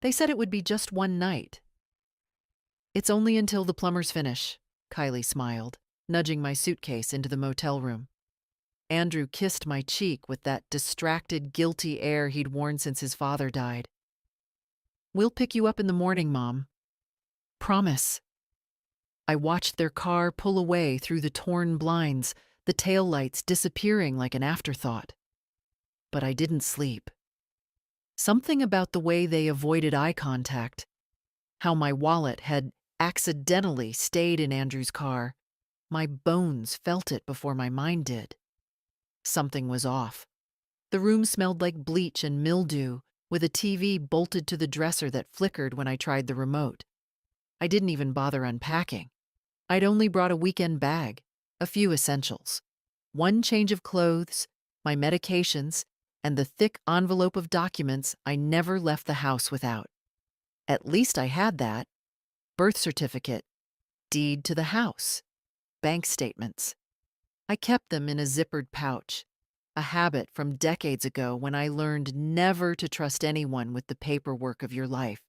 They said it would be just one night. It's only until the plumbers finish, Kylie smiled, nudging my suitcase into the motel room. Andrew kissed my cheek with that distracted, guilty air he'd worn since his father died. We'll pick you up in the morning, Mom. Promise. I watched their car pull away through the torn blinds, the taillights disappearing like an afterthought. But I didn't sleep. Something about the way they avoided eye contact, how my wallet had accidentally stayed in Andrew's car, my bones felt it before my mind did. Something was off. The room smelled like bleach and mildew, with a TV bolted to the dresser that flickered when I tried the remote. I didn't even bother unpacking. I'd only brought a weekend bag, a few essentials, one change of clothes, my medications, and the thick envelope of documents I never left the house without. At least I had that: birth certificate, deed to the house, bank statements. I kept them in a zippered pouch, a habit from decades ago when I learned never to trust anyone with the paperwork of your life.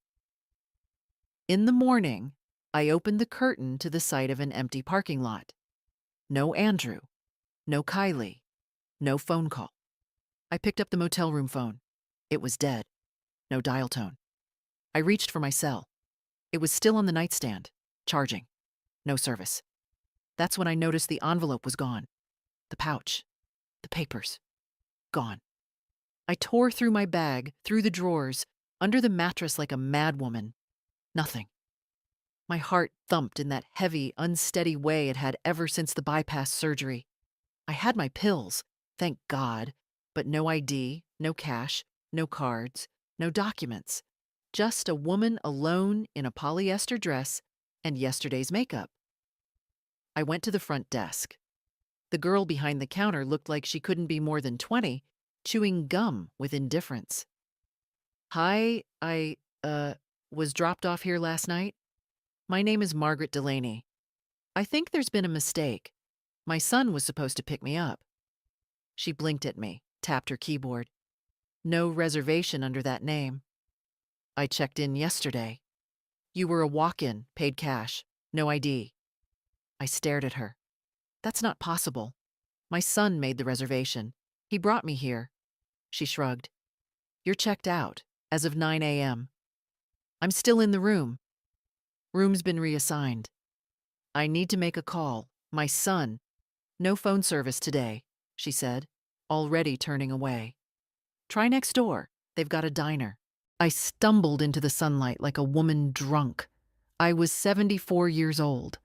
In the morning, I opened the curtain to the sight of an empty parking lot. No Andrew, no Kylie, no phone call. I picked up the motel room phone. It was dead. No dial tone. I reached for my cell. It was still on the nightstand, charging. No service. That's when I noticed the envelope was gone. The pouch. The papers. Gone. I tore through my bag, through the drawers, under the mattress like a madwoman. Nothing. My heart thumped in that heavy, unsteady way it had ever since the bypass surgery. I had my pills, thank God, but no ID, no cash, no cards, no documents. Just a woman alone in a polyester dress and yesterday's makeup. I went to the front desk. The girl behind the counter looked like she couldn't be more than 20, chewing gum with indifference. Hi, I was dropped off here last night. My name is Margaret Delaney. I think there's been a mistake. My son was supposed to pick me up. She blinked at me, tapped her keyboard. No reservation under that name. I checked in yesterday. You were a walk-in, paid cash, no ID. I stared at her. That's not possible. My son made the reservation. He brought me here. She shrugged. You're checked out, as of 9 a.m. I'm still in the room. Room's been reassigned. I need to make a call. My son. No phone service today, she said, already turning away. Try next door. They've got a diner. I stumbled into the sunlight like a woman drunk. I was 74 years old.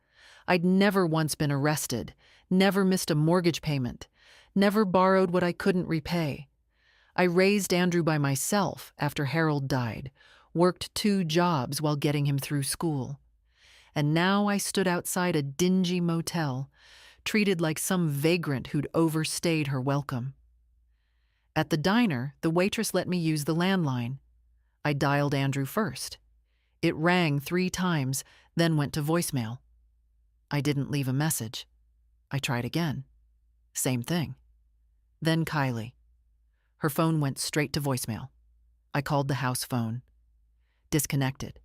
I'd never once been arrested, never missed a mortgage payment, never borrowed what I couldn't repay. I raised Andrew by myself after Harold died, worked 2 jobs while getting him through school. And now I stood outside a dingy motel, treated like some vagrant who'd overstayed her welcome. At the diner, the waitress let me use the landline. I dialed Andrew first. It rang 3 times, then went to voicemail. I didn't leave a message. I tried again. Same thing. Then Kylie. Her phone went straight to voicemail. I called the house phone. Disconnected.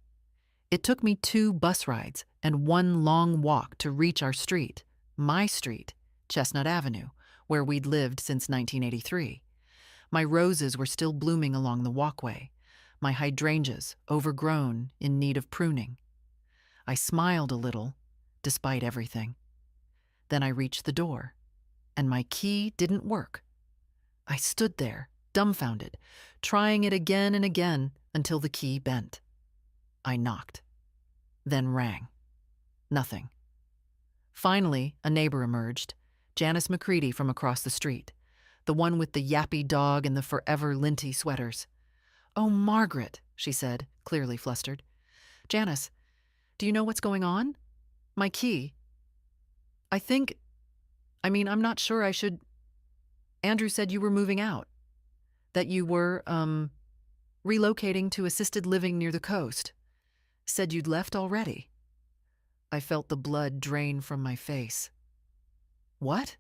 It took me 2 bus rides and 1 long walk to reach our street, my street, Chestnut Avenue, where we'd lived since 1983. My roses were still blooming along the walkway, my hydrangeas overgrown, in need of pruning. I smiled a little, despite everything. Then I reached the door, and my key didn't work. I stood there, dumbfounded, trying it again and again until the key bent. I knocked, then rang. Nothing. Finally, a neighbor emerged, Janice McCready from across the street, the one with the yappy dog and the forever linty sweaters. "Oh, Margaret," she said, clearly flustered. "Janice, do you know what's going on? My key. I'm not sure I should. Andrew said you were moving out, that you were, relocating to assisted living near the coast. Said you'd left already." I felt the blood drain from my face. What?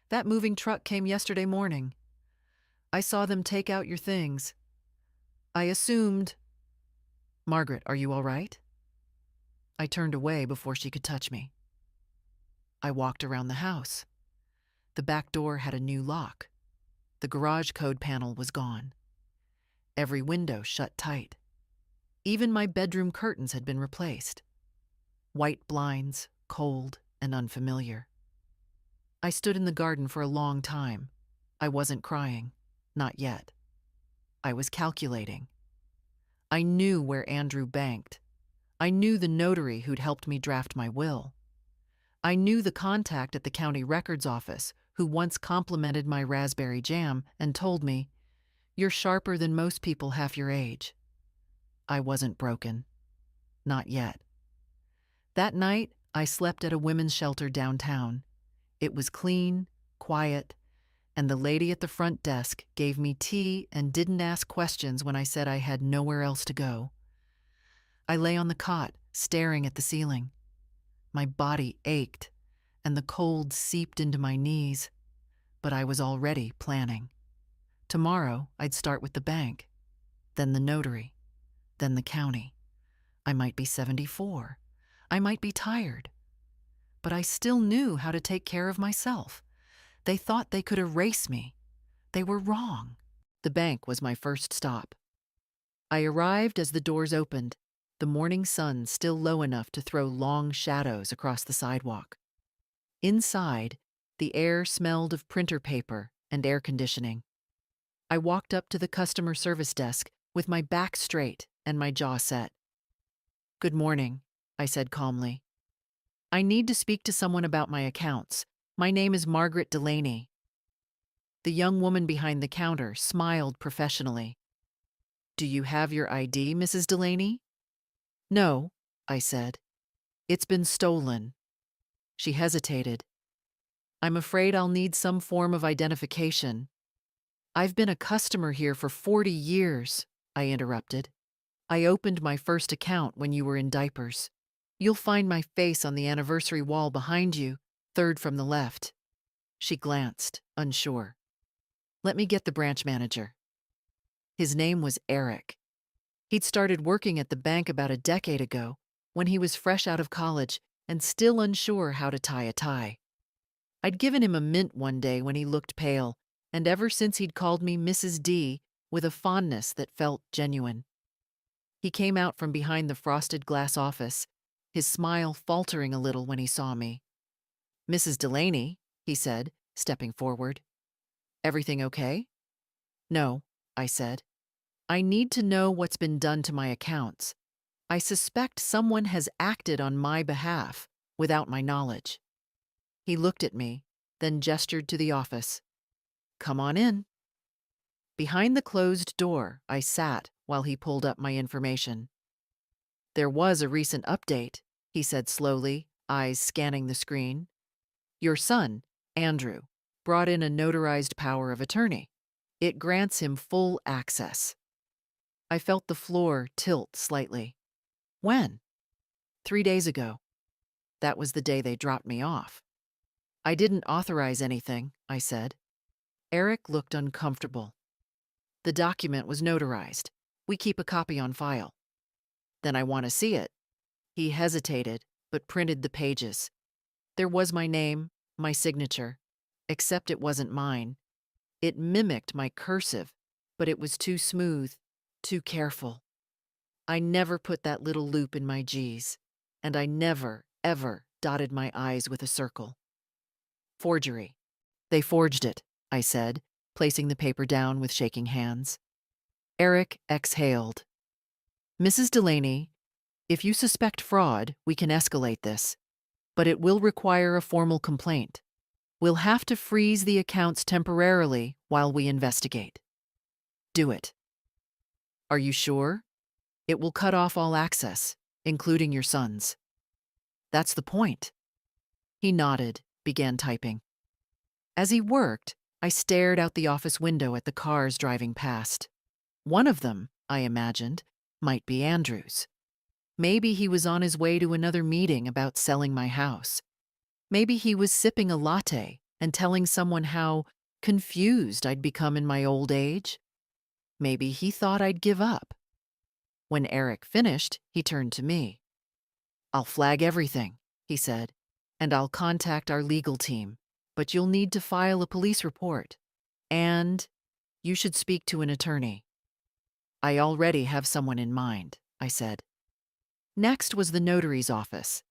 That moving truck came yesterday morning. I saw them take out your things. I assumed Margaret, are you all right? I turned away before she could touch me. I walked around the house. The back door had a new lock. The garage code panel was gone. Every window shut tight. Even my bedroom curtains had been replaced. White blinds, cold and unfamiliar. I stood in the garden for a long time. I wasn't crying. Not yet. I was calculating. I knew where Andrew banked. I knew the notary who'd helped me draft my will. I knew the contact at the county records office who once complimented my raspberry jam and told me, "You're sharper than most people half your age." I wasn't broken. Not yet. That night, I slept at a women's shelter downtown. It was clean, quiet, and the lady at the front desk gave me tea and didn't ask questions when I said I had nowhere else to go. I lay on the cot, staring at the ceiling. My body ached, and the cold seeped into my knees, but I was already planning. Tomorrow, I'd start with the bank, then the notary, then the county. I might be 74. I might be tired. But I still knew how to take care of myself. They thought they could erase me. They were wrong. The bank was my first stop. I arrived as the doors opened, the morning sun still low enough to throw long shadows across the sidewalk. Inside, the air smelled of printer paper and air conditioning. I walked up to the customer service desk with my back straight and my jaw set. "Good morning," I said calmly. "I need to speak to someone about my accounts. My name is Margaret Delaney." The young woman behind the counter smiled professionally. "Do you have your ID, Mrs. Delaney?" "No," I said. "It's been stolen." She hesitated. "I'm afraid I'll need some form of identification." "I've been a customer here for 40 years, I interrupted. "I opened my first account when you were in diapers. You'll find my face on the anniversary wall behind you, third from the left." She glanced, unsure. "Let me get the branch manager." His name was Eric. He'd started working at the bank about a decade ago, when he was fresh out of college and still unsure how to tie a tie. I'd given him a mint one day when he looked pale, and ever since he'd called me Mrs. D with a fondness that felt genuine. He came out from behind the frosted glass office, his smile faltering a little when he saw me. "Mrs. Delaney," he said, stepping forward. "Everything okay?" "No," I said. "I need to know what's been done to my accounts. I suspect someone has acted on my behalf without my knowledge." He looked at me, then gestured to the office. "Come on in." Behind the closed door, I sat while he pulled up my information. "There was a recent update," he said slowly, eyes scanning the screen. "Your son, Andrew, brought in a notarized power of attorney. It grants him full access." I felt the floor tilt slightly. "When?" "3 days ago. That was the day they dropped me off." "I didn't authorize anything," I said. Eric looked uncomfortable. "The document was notarized. We keep a copy on file." "Then I want to see it." He hesitated, but printed the pages. There was my name, my signature, except it wasn't mine. It mimicked my cursive, but it was too smooth, too careful. I never put that little loop in my G's, and I never, ever dotted my I's with a circle. "Forgery." "They forged it," I said, placing the paper down with shaking hands. Eric exhaled. "Mrs. Delaney, if you suspect fraud, we can escalate this, but it will require a formal complaint. We'll have to freeze the accounts temporarily while we investigate." "Do it." "Are you sure?" "It will cut off all access, including your son's." "That's the point." He nodded, began typing. As he worked, I stared out the office window at the cars driving past. One of them, I imagined, might be Andrew's. Maybe he was on his way to another meeting about selling my house. Maybe he was sipping a latte and telling someone how confused I'd become in my old age. Maybe he thought I'd give up. When Eric finished, he turned to me. "I'll flag everything," he said, "and I'll contact our legal team, but you'll need to file a police report. And you should speak to an attorney." "I already have someone in mind," I said. Next was the notary's office.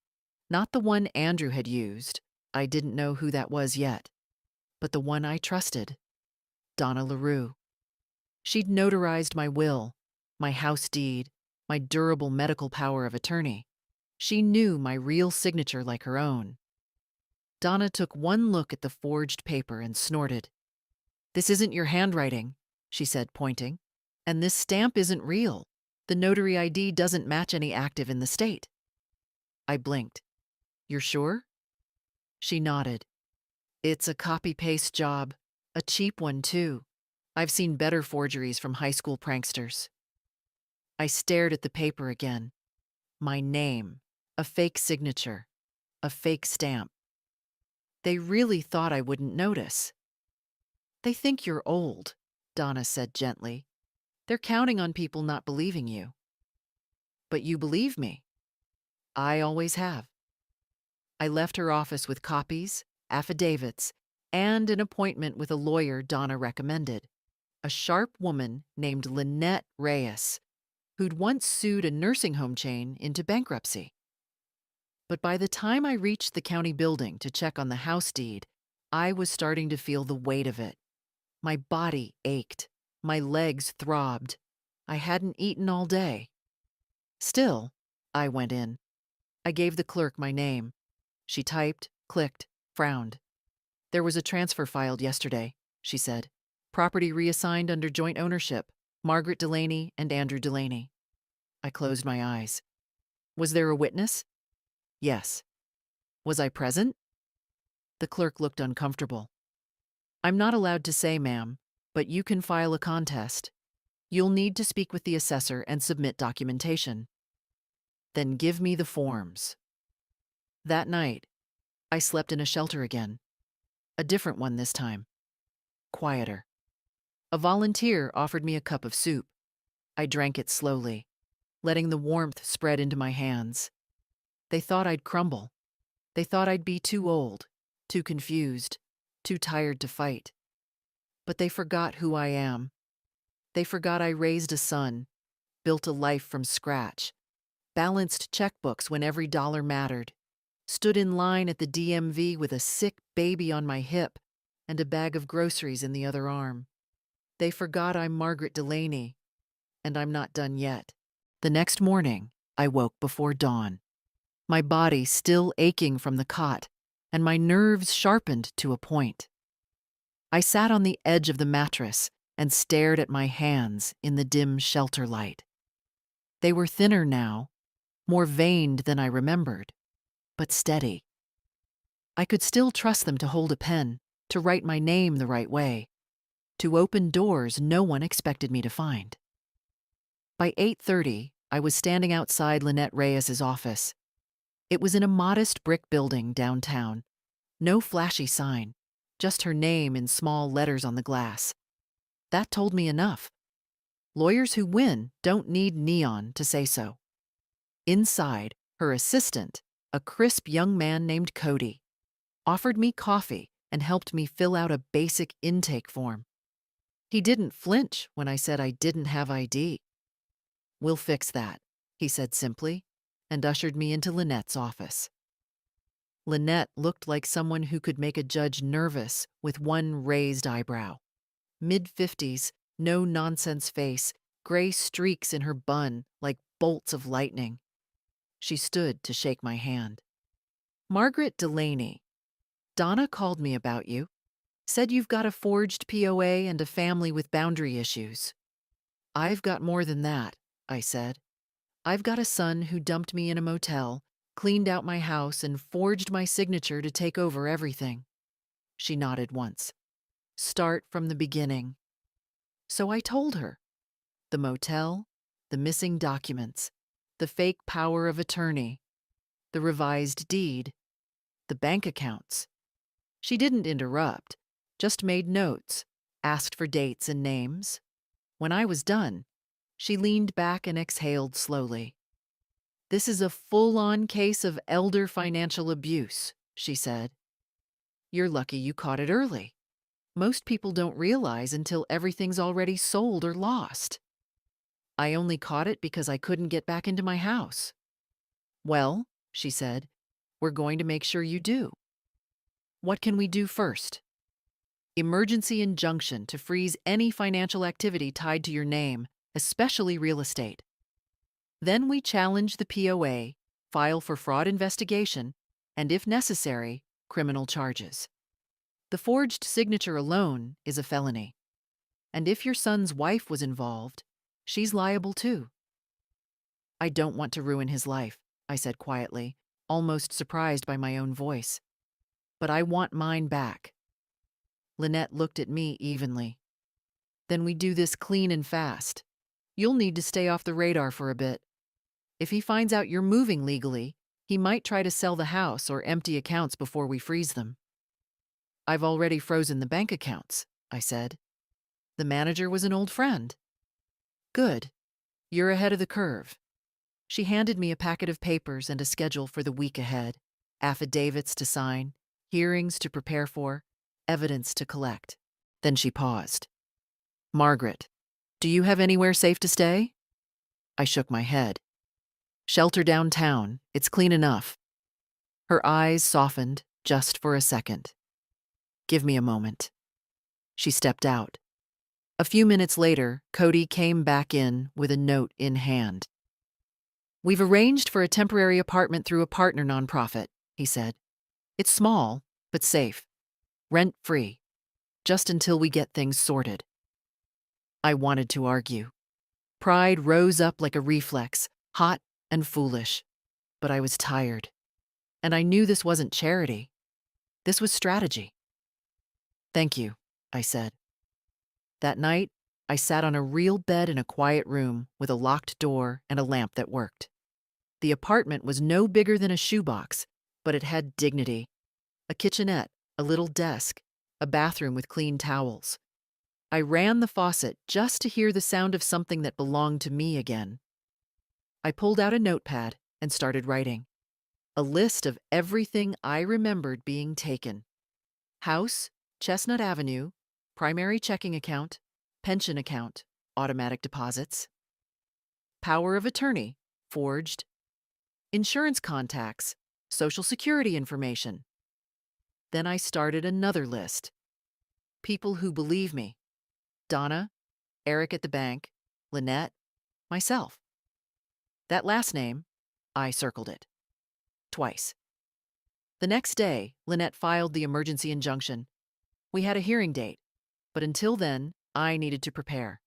Not the one Andrew had used. I didn't know who that was yet. But the one I trusted. Donna LaRue. She'd notarized my will, my house deed, my durable medical power of attorney. She knew my real signature like her own. Donna took one look at the forged paper and snorted. "This isn't your handwriting," she said, pointing. "And this stamp isn't real. The notary ID doesn't match any active in the state." I blinked. "You're sure?" She nodded. "It's a copy-paste job. A cheap one, too. I've seen better forgeries from high school pranksters." I stared at the paper again. My name, a fake signature, a fake stamp. They really thought I wouldn't notice. "They think you're old," Donna said gently. "They're counting on people not believing you." "But you believe me." "I always have." I left her office with copies, affidavits, and an appointment with a lawyer Donna recommended, a sharp woman named Lynette Reyes, who'd once sued a nursing home chain into bankruptcy. But by the time I reached the county building to check on the house deed, I was starting to feel the weight of it. My body ached. My legs throbbed. I hadn't eaten all day. Still, I went in. I gave the clerk my name. She typed, clicked, frowned. "There was a transfer filed yesterday," she said. "Property reassigned under joint ownership, Margaret Delaney and Andrew Delaney." I closed my eyes. "Was there a witness?" "Yes." "Was I present?" The clerk looked uncomfortable. "I'm not allowed to say, ma'am, but you can file a contest. You'll need to speak with the assessor and submit documentation." "Then give me the forms." That night, I slept in a shelter again. A different one this time. Quieter. A volunteer offered me a cup of soup. I drank it slowly, letting the warmth spread into my hands. They thought I'd crumble. They thought I'd be too old, too confused, too tired to fight. But they forgot who I am. They forgot I raised a son, built a life from scratch, balanced checkbooks when every dollar mattered, stood in line at the DMV with a sick baby on my hip and a bag of groceries in the other arm. They forgot I'm Margaret Delaney, and I'm not done yet. The next morning, I woke before dawn, my body still aching from the cot, and my nerves sharpened to a point. I sat on the edge of the mattress and stared at my hands in the dim shelter light. They were thinner now, more veined than I remembered, but steady. I could still trust them to hold a pen, to write my name the right way, to open doors no one expected me to find. By 8:30, I was standing outside Lynette Reyes's office. It was in a modest brick building downtown. No flashy sign, just her name in small letters on the glass. That told me enough. Lawyers who win don't need neon to say so. Inside, her assistant, a crisp young man named Cody, offered me coffee and helped me fill out a basic intake form. He didn't flinch when I said I didn't have ID. "We'll fix that," he said simply, and ushered me into Lynette's office. Lynette looked like someone who could make a judge nervous with one raised eyebrow. Mid-50s, no-nonsense face, gray streaks in her bun like bolts of lightning. She stood to shake my hand. "Margaret Delaney, Donna called me about you. Said you've got a forged POA and a family with boundary issues." "I've got more than that," I said. "I've got a son who dumped me in a motel, cleaned out my house, and forged my signature to take over everything." She nodded once. "Start from the beginning." So I told her. The motel, the missing documents, the fake power of attorney, the revised deed, the bank accounts. She didn't interrupt, just made notes, asked for dates and names. When I was done, She leaned back and exhaled slowly. "This is a full-on case of elder financial abuse," she said. "You're lucky you caught it early. Most people don't realize until everything's already sold or lost. I only caught it because I couldn't get back into my house." "Well," she said, "we're going to make sure you do. What can we do first?" "Emergency injunction to freeze any financial activity tied to your name, especially real estate. Then we challenge the POA, file for fraud investigation, and if necessary, criminal charges. The forged signature alone is a felony. And if your son's wife was involved, she's liable too." "I don't want to ruin his life," I said quietly, almost surprised by my own voice. "But I want mine back." Lynette looked at me evenly. "Then we do this clean and fast. You'll need to stay off the radar for a bit. If he finds out you're moving legally, he might try to sell the house or empty accounts before we freeze them." "I've already frozen the bank accounts," I said. "The manager was an old friend." "Good. You're ahead of the curve." She handed me a packet of papers and a schedule for the week ahead: affidavits to sign, hearings to prepare for, evidence to collect. Then she paused. "Margaret, do you have anywhere safe to stay?" I shook my head. "Shelter downtown. It's clean enough." Her eyes softened just for a second. "Give me a moment." She stepped out. A few minutes later, Cody came back in with a note in hand. "We've arranged for a temporary apartment through a partner nonprofit," he said. "It's small, but safe. Rent-free. Just until we get things sorted." I wanted to argue. Pride rose up like a reflex, hot and foolish. But I was tired. And I knew this wasn't charity. This was strategy. "Thank you," I said. That night, I sat on a real bed in a quiet room with a locked door and a lamp that worked. The apartment was no bigger than a shoebox, but it had dignity. A kitchenette, a little desk, a bathroom with clean towels. I ran the faucet just to hear the sound of something that belonged to me again. I pulled out a notepad and started writing. A list of everything I remembered being taken. House, Chestnut Avenue, primary checking account, pension account, automatic deposits. Power of attorney, forged. Insurance contacts, social security information. Then I started another list. People who believe me. Donna, Eric at the bank, Lynette, myself. That last name, I circled it. Twice. The next day, Lynette filed the emergency injunction. We had a hearing date, but until then, I needed to prepare.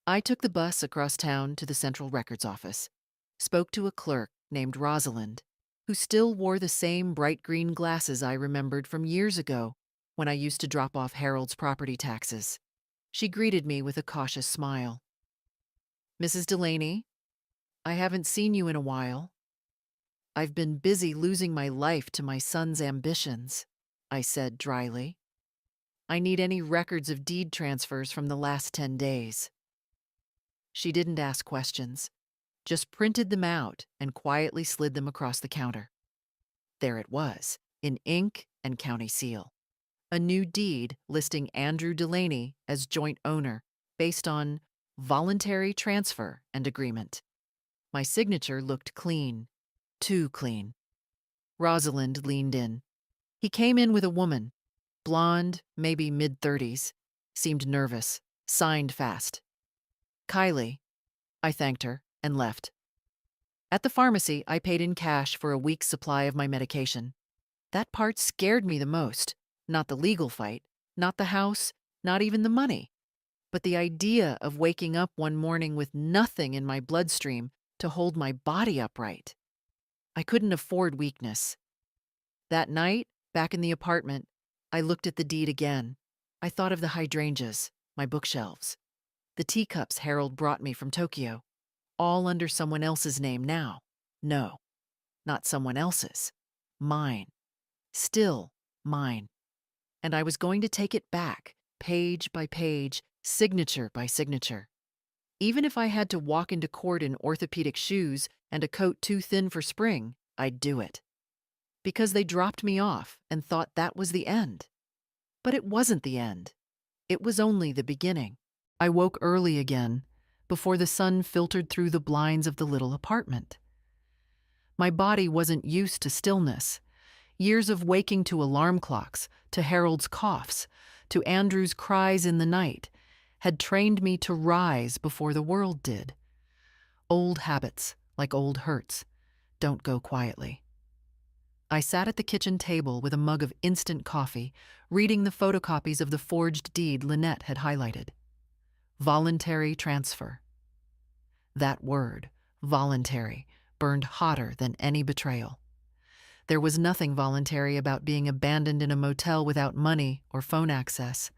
I took the bus across town to the Central Records office, spoke to a clerk named Rosalind, who still wore the same bright green glasses I remembered from years ago when I used to drop off Harold's property taxes. She greeted me with a cautious smile. "Mrs. Delaney, I haven't seen you in a while." "I've been busy losing my life to my son's ambitions," I said dryly. "I need any records of deed transfers from the last 10 days." She didn't ask questions, just printed them out and quietly slid them across the counter. There it was, in ink and county seal. A new deed listing Andrew Delaney as joint owner based on voluntary transfer and agreement. My signature looked clean, too clean. Rosalind leaned in. He came in with a woman, blonde, maybe mid-30s, seemed nervous, signed fast. "Kylie." I thanked her and left. At the pharmacy, I paid in cash for a week's supply of my medication. That part scared me the most. Not the legal fight, not the house, not even the money, but the idea of waking up one morning with nothing in my bloodstream to hold my body upright. I couldn't afford weakness. That night, back in the apartment, I looked at the deed again. I thought of the hydrangeas, my bookshelves, the teacups Harold brought me from Tokyo, all under someone else's name now. No, not someone else's. Mine. Still mine. And I was going to take it back, page by page, signature by signature. Even if I had to walk into court in orthopedic shoes and a coat too thin for spring, I'd do it. Because they dropped me off and thought that was the end. But it wasn't the end. It was only the beginning. I woke early again, before the sun filtered through the blinds of the little apartment. My body wasn't used to stillness. Years of waking to alarm clocks, to Harold's coughs, to Andrew's cries in the night, had trained me to rise before the world did. Old habits, like old hurts, don't go quietly. I sat at the kitchen table with a mug of instant coffee, reading the photocopies of the forged deed Lynette had highlighted. Voluntary transfer. That word, voluntary, burned hotter than any betrayal. There was nothing voluntary about being abandoned in a motel without money or phone access.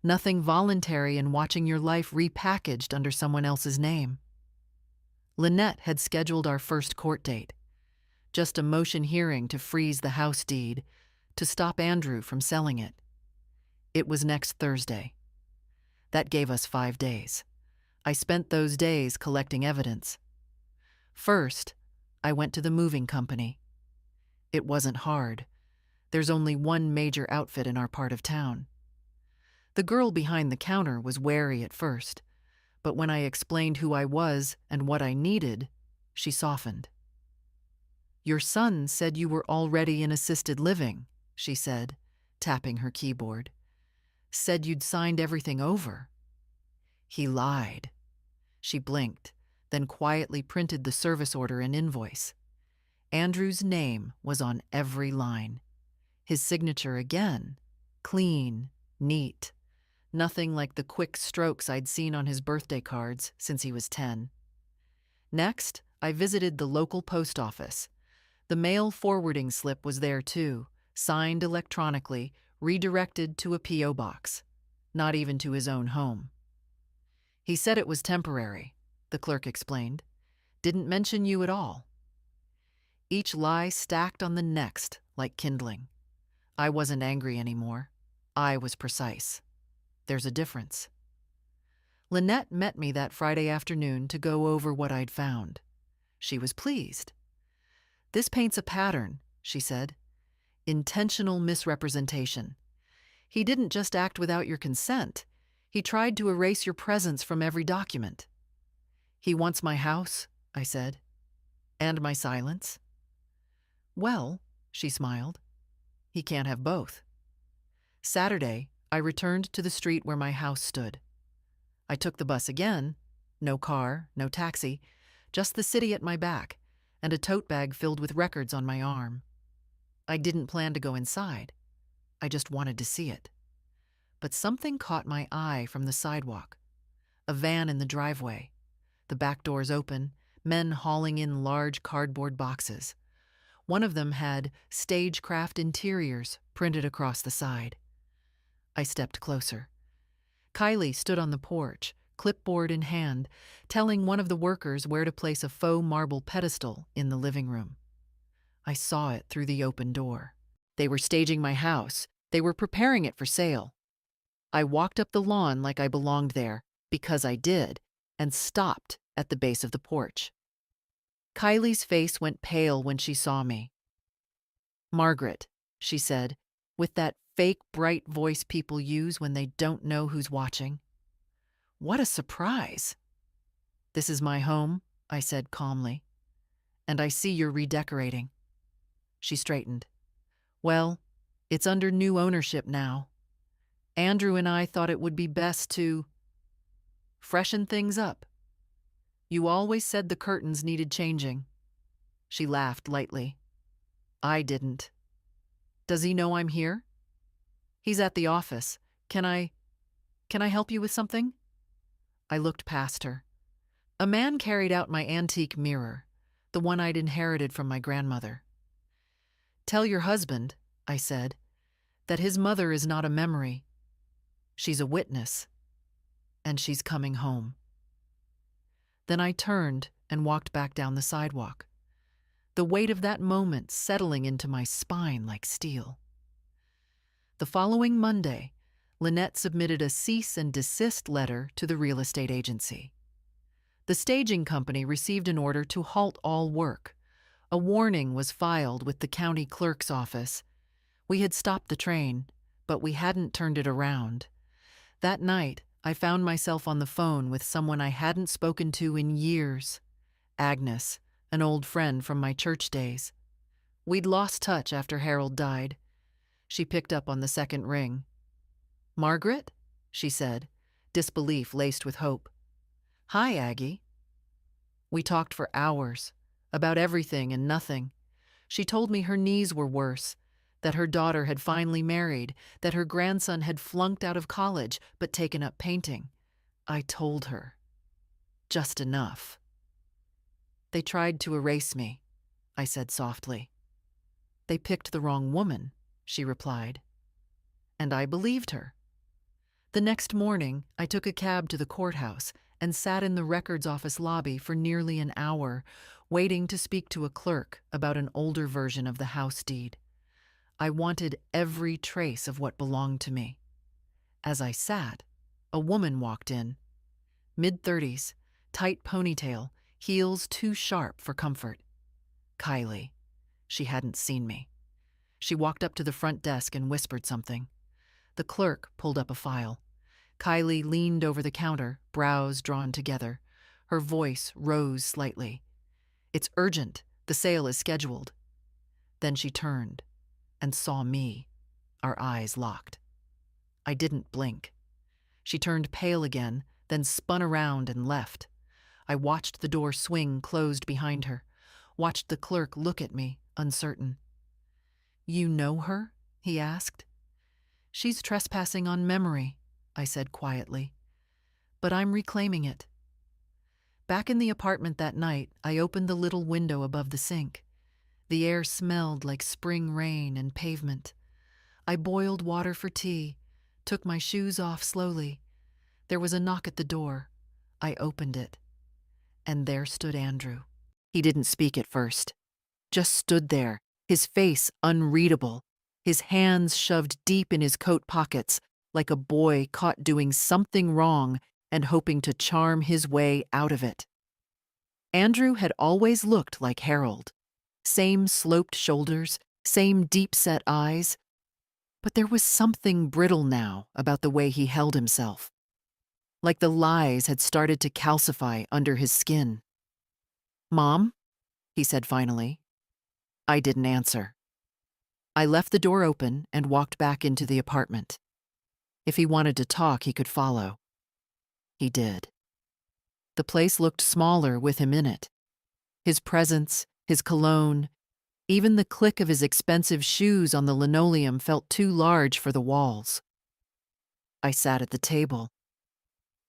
Nothing voluntary in watching your life repackaged under someone else's name. Lynette had scheduled our first court date. Just a motion hearing to freeze the house deed, to stop Andrew from selling it. It was next Thursday. That gave us 5 days. I spent those days collecting evidence. First, I went to the moving company. It wasn't hard. There's only one major outfit in our part of town. The girl behind the counter was wary at first, but when I explained who I was and what I needed, she softened. "Your son said you were already in assisted living," she said, tapping her keyboard. "Said you'd signed everything over." "He lied." She blinked, then quietly printed the service order and invoice. Andrew's name was on every line. His signature again, clean, neat. Nothing like the quick strokes I'd seen on his birthday cards since he was 10. Next, I visited the local post office. The mail forwarding slip was there too, signed electronically, redirected to a P.O. box, not even to his own home. "He said it was temporary," the clerk explained. "Didn't mention you at all." Each lie stacked on the next like kindling. I wasn't angry anymore. I was precise. There's a difference. Lynette met me that Friday afternoon to go over what I'd found. She was pleased. "This paints a pattern," she said. "Intentional misrepresentation. He didn't just act without your consent. He tried to erase your presence from every document." "He wants my house," I said. "And my silence." "Well," she smiled, "he can't have both." Saturday, I returned to the street where my house stood. I took the bus again, no car, no taxi, just the city at my back, and a tote bag filled with records on my arm. I didn't plan to go inside. I just wanted to see it. But something caught my eye from the sidewalk. A van in the driveway, the back doors open, men hauling in large cardboard boxes. One of them had "Stagecraft Interiors" printed across the side. I stepped closer. Kylie stood on the porch, clipboard in hand, telling one of the workers where to place a faux marble pedestal in the living room. I saw it through the open door. They were staging my house. They were preparing it for sale. I walked up the lawn like I belonged there, because I did, and stopped at the base of the porch. Kylie's face went pale when she saw me. "Margaret," she said, with that fake bright voice people use when they don't know who's watching. "What a surprise." "This is my home," I said calmly. "And I see you're redecorating." She straightened. "Well, it's under new ownership now. Andrew and I thought it would be best to freshen things up. You always said the curtains needed changing." She laughed lightly. "I didn't." "Does he know I'm here?" "He's at the office. Can I help you with something?" I looked past her. A man carried out my antique mirror, the one I'd inherited from my grandmother. "Tell your husband," I said, "that his mother is not a memory. She's a witness. And she's coming home." Then I turned and walked back down the sidewalk, the weight of that moment settling into my spine like steel. The following Monday, Lynette submitted a cease and desist letter to the real estate agency. The staging company received an order to halt all work. A warning was filed with the county clerk's office. We had stopped the train, but we hadn't turned it around. That night, I found myself on the phone with someone I hadn't spoken to in years. Agnes, an old friend from my church days. We'd lost touch after Harold died. She picked up on the second ring. "Margaret?" she said, disbelief laced with hope. "Hi, Aggie." We talked for hours, about everything and nothing. She told me her knees were worse, that her daughter had finally married, that her grandson had flunked out of college but taken up painting. I told her. Just enough. "They tried to erase me," I said softly. "They picked the wrong woman," she replied. And I believed her. The next morning, I took a cab to the courthouse and sat in the records office lobby for nearly an hour, waiting to speak to a clerk about an older version of the house deed. I wanted every trace of what belonged to me. As I sat, a woman walked in. Mid-30s, tight ponytail, heels too sharp for comfort. Kylie. She hadn't seen me. She walked up to the front desk and whispered something. The clerk pulled up a file. Kylie leaned over the counter, brows drawn together. Her voice rose slightly. "It's urgent. The sale is scheduled." Then she turned and saw me. Our eyes locked. I didn't blink. She turned pale again, then spun around and left. I watched the door swing closed behind her, watched the clerk look at me, uncertain. "You know her?" he asked. "She's trespassing on memory," I said quietly. "But I'm reclaiming it." Back in the apartment that night, I opened the little window above the sink. The air smelled like spring rain and pavement. I boiled water for tea, took my shoes off slowly. There was a knock at the door. I opened it. And there stood Andrew. He didn't speak at first. Just stood there, his face unreadable, his hands shoved deep in his coat pockets, like a boy caught doing something wrong and hoping to charm his way out of it. Andrew had always looked like Harold. Same sloped shoulders, same deep-set eyes. But there was something brittle now about the way he held himself. Like the lies had started to calcify under his skin. "Mom?" he said finally. I didn't answer. I left the door open and walked back into the apartment. If he wanted to talk, he could follow. He did. The place looked smaller with him in it. His presence, his cologne, even the click of his expensive shoes on the linoleum felt too large for the walls. I sat at the table.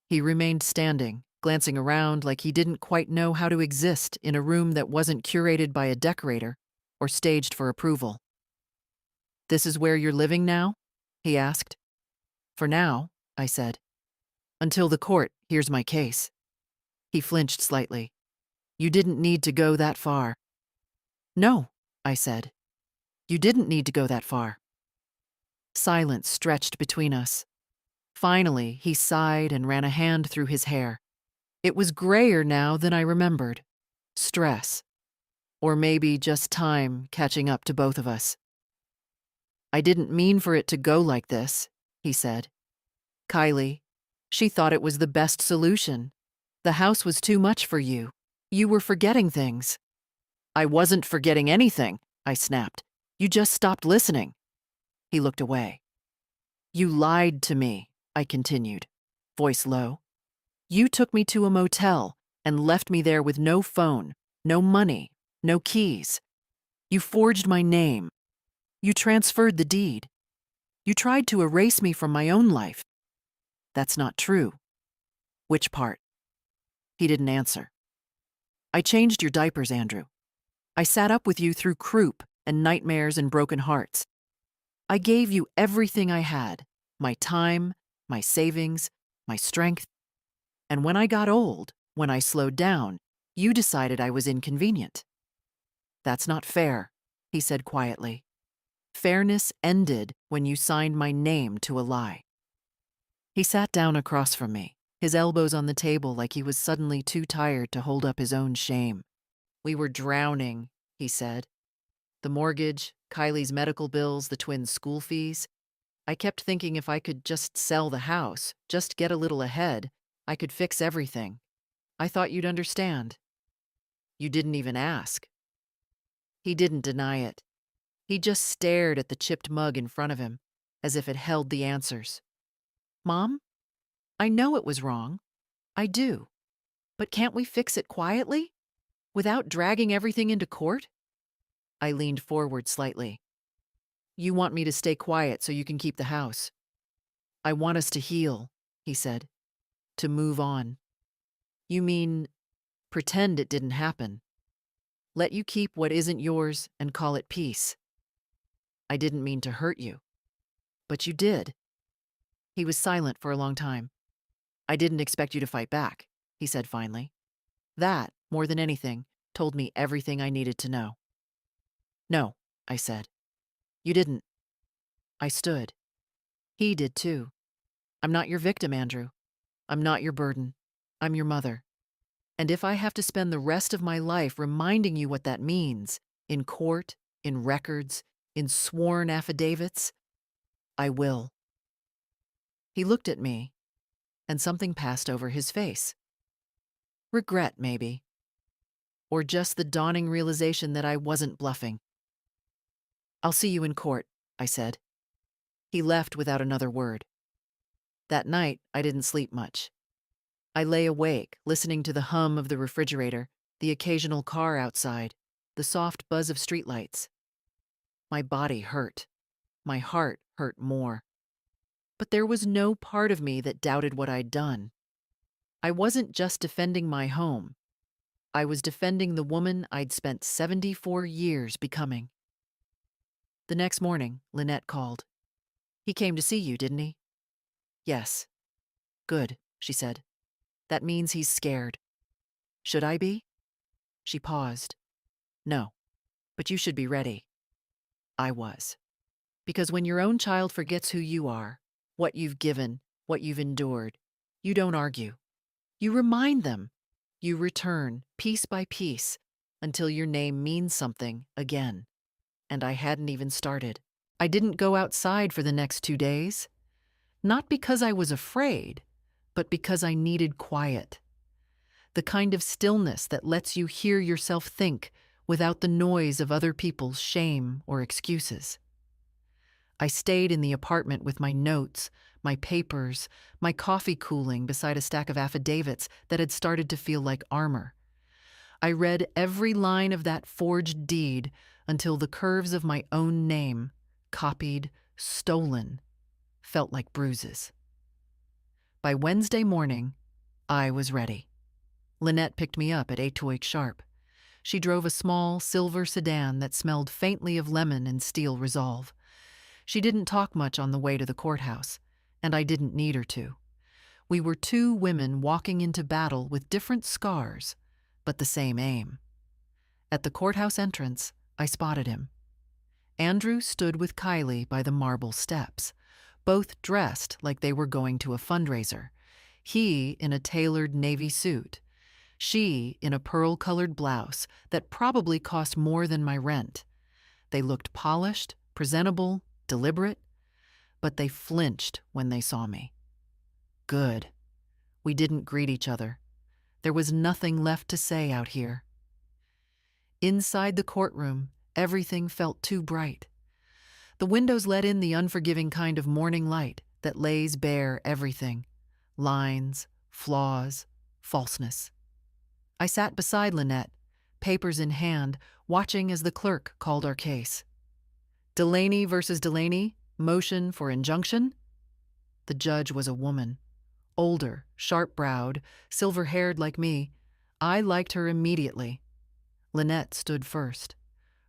He remained standing, glancing around like he didn't quite know how to exist in a room that wasn't curated by a decorator or staged for approval. "This is where you're living now?" he asked. "For now," I said. "Until the court hears my case." He flinched slightly. "You didn't need to go that far." "No," I said. "You didn't need to go that far." Silence stretched between us. Finally, he sighed and ran a hand through his hair. It was grayer now than I remembered. Stress. Or maybe just time catching up to both of us. "I didn't mean for it to go like this," he said. "Kylie, she thought it was the best solution. The house was too much for you. You were forgetting things." "I wasn't forgetting anything," I snapped. "You just stopped listening." He looked away. "You lied to me," I continued, voice low. "You took me to a motel and left me there with no phone, no money, no keys. You forged my name. You transferred the deed. You tried to erase me from my own life. That's not true." "Which part?" He didn't answer. "I changed your diapers, Andrew. I sat up with you through croup and nightmares and broken hearts. I gave you everything I had, my time, my savings, my strength. And when I got old, when I slowed down, you decided I was inconvenient." "That's not fair," he said quietly. "Fairness ended when you signed my name to a lie." He sat down across from me, his elbows on the table like he was suddenly too tired to hold up his own shame. "We were drowning," he said. "The mortgage, Kylie's medical bills, the twins' school fees. I kept thinking if I could just sell the house, just get a little ahead, I could fix everything. I thought you'd understand. You didn't even ask." He didn't deny it. He just stared at the chipped mug in front of him, as if it held the answers. "Mom, I know it was wrong. I do. But can't we fix it quietly? Without dragging everything into court?" I leaned forward slightly. "You want me to stay quiet so you can keep the house?" "I want us to heal," he said. "To move on." "You mean pretend it didn't happen? Let you keep what isn't yours and call it peace?" "I didn't mean to hurt you." "But you did." He was silent for a long time. "I didn't expect you to fight back," he said finally. That, more than anything, told me everything I needed to know. "No," I said. "You didn't." I stood. He did too. "I'm not your victim, Andrew. I'm not your burden. I'm your mother. And if I have to spend the rest of my life reminding you what that means, in court, in records, in sworn affidavits, I will." He looked at me, and something passed over his face. Regret, maybe. Or just the dawning realization that I wasn't bluffing. "I'll see you in court," I said. He left without another word. That night, I didn't sleep much. I lay awake, listening to the hum of the refrigerator, the occasional car outside, the soft buzz of streetlights. My body hurt. My heart hurt more. But there was no part of me that doubted what I'd done. I wasn't just defending my home. I was defending the woman I'd spent 74 years becoming. The next morning, Lynette called. "He came to see you, didn't he?" "Yes." "Good," she said. "That means he's scared." "Should I be?" She paused. "No, but you should be ready." I was. Because when your own child forgets who you are, what you've given, what you've endured, you don't argue. You remind them. You return, piece by piece, until your name means something again. And I hadn't even started. I didn't go outside for the next 2 days. Not because I was afraid, but because I needed quiet. The kind of stillness that lets you hear yourself think without the noise of other people's shame or excuses. I stayed in the apartment with my notes, my papers, my coffee cooling beside a stack of affidavits that had started to feel like armor. I read every line of that forged deed until the curves of my own name, copied, stolen, felt like bruises. By Wednesday morning, I was ready. Lynette picked me up at 8 sharp. She drove a small, silver sedan that smelled faintly of lemon and steel resolve. She didn't talk much on the way to the courthouse, and I didn't need her to. We were 2 women walking into battle with different scars, but the same aim. At the courthouse entrance, I spotted him. Andrew stood with Kylie by the marble steps, both dressed like they were going to a fundraiser. He in a tailored navy suit. She in a pearl-colored blouse that probably cost more than my rent. They looked polished, presentable, deliberate, but they flinched when they saw me. Good. We didn't greet each other. There was nothing left to say out here. Inside the courtroom, everything felt too bright. The windows let in the unforgiving kind of morning light that lays bare everything. Lines, flaws, falseness. I sat beside Lynette, papers in hand, watching as the clerk called our case. Delaney versus Delaney, motion for injunction? The judge was a woman. Older, sharp-browed, silver-haired like me. I liked her immediately. Lynette stood first.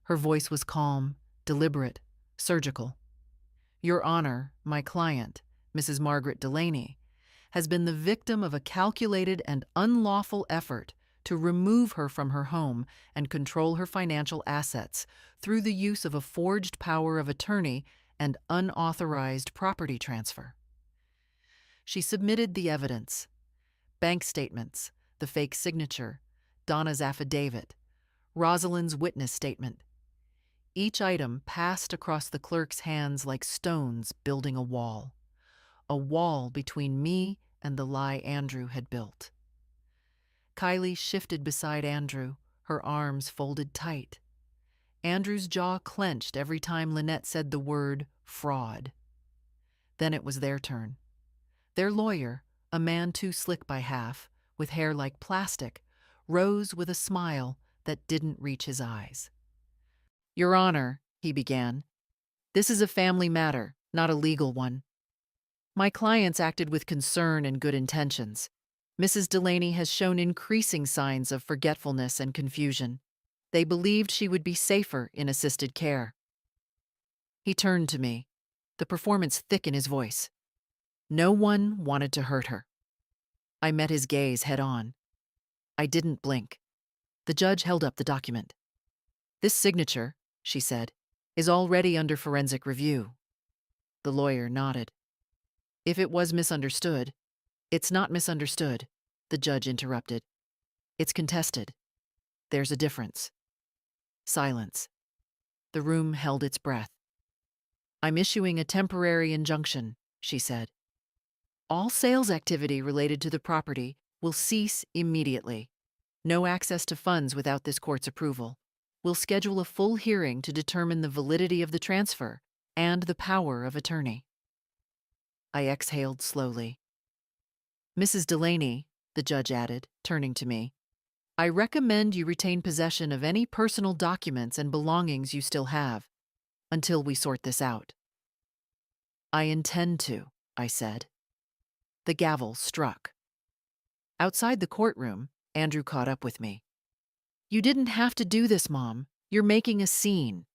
Her voice was calm, deliberate, surgical. "Your Honor, my client, Mrs. Margaret Delaney, has been the victim of a calculated and unlawful effort to remove her from her home and control her financial assets through the use of a forged power of attorney and unauthorized property transfer." She submitted the evidence. Bank statements, the fake signature, Donna's affidavit, Rosalind's witness statement. Each item passed across the clerk's hands like stones building a wall between me and the lie Andrew had built. Kylie shifted beside Andrew, her arms folded tight. Andrew's jaw clenched every time Lynette said the word fraud. Then it was their turn. Their lawyer, a man too slick by half, with hair like plastic, rose with a smile that didn't reach his eyes. "Your Honor," he began, "this is a family matter, not a legal one. My clients acted with concern and good intentions. Mrs. Delaney has shown increasing signs of forgetfulness and confusion. They believed she would be safer in assisted care." He turned to me, the performance thick in his voice. No one wanted to hurt her. I met his gaze head on. I didn't blink. The judge held up the document. "This signature," she said, "is already under forensic review." The lawyer nodded. "If it was misunderstood—" "It's not misunderstood," the judge interrupted. "It's contested. There's a difference." Silence. The room held its breath. "I'm issuing a temporary injunction," she said. "All sales activity related to the property will cease immediately. No access to funds without this court's approval. We'll schedule a full hearing to determine the validity of the transfer and the power of attorney." I exhaled slowly. "Mrs. Delaney," the judge added, turning to me, "I recommend you retain possession of any personal documents and belongings you still have, until we sort this out." "I intend to," I said. The gavel struck. Outside the courtroom, Andrew caught up with me. "You didn't have to do this, Mom. You're making a scene."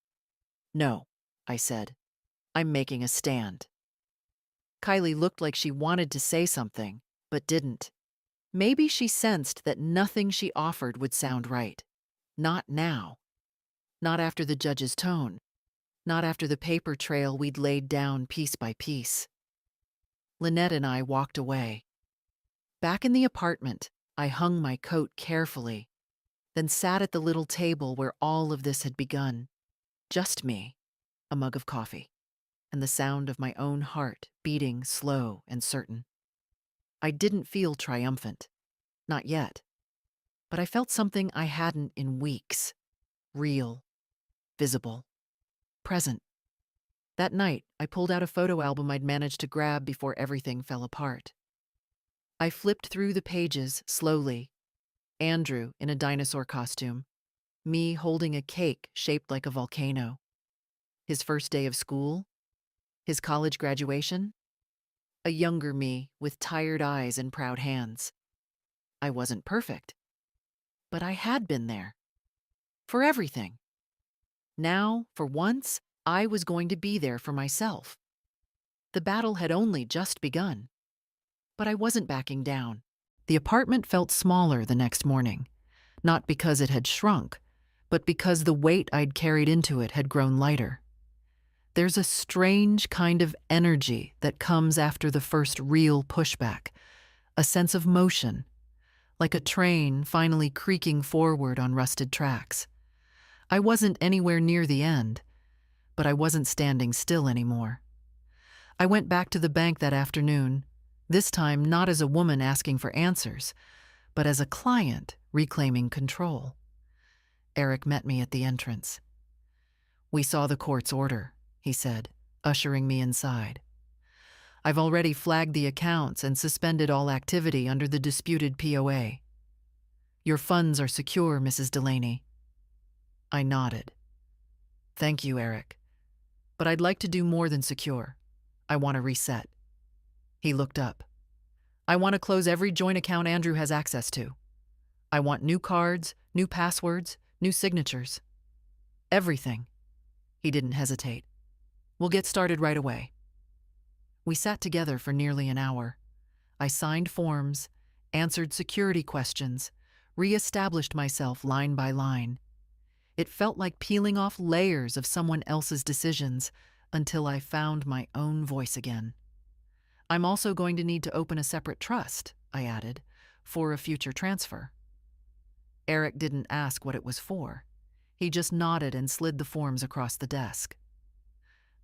"No," I said. "I'm making a stand." Kylie looked like she wanted to say something, but didn't. Maybe she sensed that nothing she offered would sound right. Not now. Not after the judge's tone. Not after the paper trail we'd laid down piece by piece. Lynette and I walked away. Back in the apartment, I hung my coat carefully, then sat at the little table where all of this had begun. Just me, a mug of coffee, and the sound of my own heart beating slow and certain. I didn't feel triumphant. Not yet. But I felt something I hadn't in weeks. Real. Visible. Present. That night, I pulled out a photo album I'd managed to grab before everything fell apart. I flipped through the pages slowly. Andrew in a dinosaur costume. Me holding a cake shaped like a volcano. His first day of school. His college graduation. A younger me with tired eyes and proud hands. I wasn't perfect. But I had been there. For everything. Now, for once, I was going to be there for myself. The battle had only just begun. But I wasn't backing down. The apartment felt smaller the next morning, not because it had shrunk, but because the weight I'd carried into it had grown lighter. There's a strange kind of energy that comes after the first real pushback, a sense of motion, like a train finally creaking forward on rusted tracks. I wasn't anywhere near the end, but I wasn't standing still anymore. I went back to the bank that afternoon, this time not as a woman asking for answers, but as a client reclaiming control. Eric met me at the entrance. "We saw the court's order," he said, ushering me inside. "I've already flagged the accounts and suspended all activity under the disputed POA. Your funds are secure, Mrs. Delaney." I nodded. "Thank you, Eric. But I'd like to do more than secure. I want to reset." He looked up. "I want to close every joint account Andrew has access to. I want new cards, new passwords, new signatures. Everything." He didn't hesitate. "We'll get started right away." We sat together for nearly an hour. I signed forms, answered security questions, re-established myself line by line. It felt like peeling off layers of someone else's decisions until I found my own voice again. "I'm also going to need to open a separate trust," I added, for a future transfer. Eric didn't ask what it was for. He just nodded and slid the forms across the desk.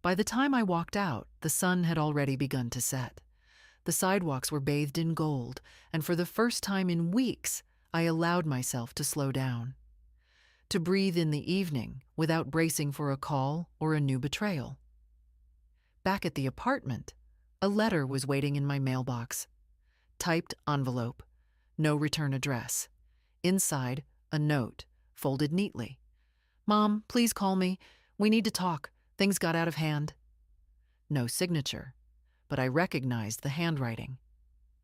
By the time I walked out, the sun had already begun to set. The sidewalks were bathed in gold, and for the first time in weeks, I allowed myself to slow down. To breathe in the evening without bracing for a call or a new betrayal. Back at the apartment, a letter was waiting in my mailbox. Typed envelope, no return address. Inside, a note, folded neatly. "Mom, please call me. We need to talk. Things got out of hand." No signature, but I recognized the handwriting.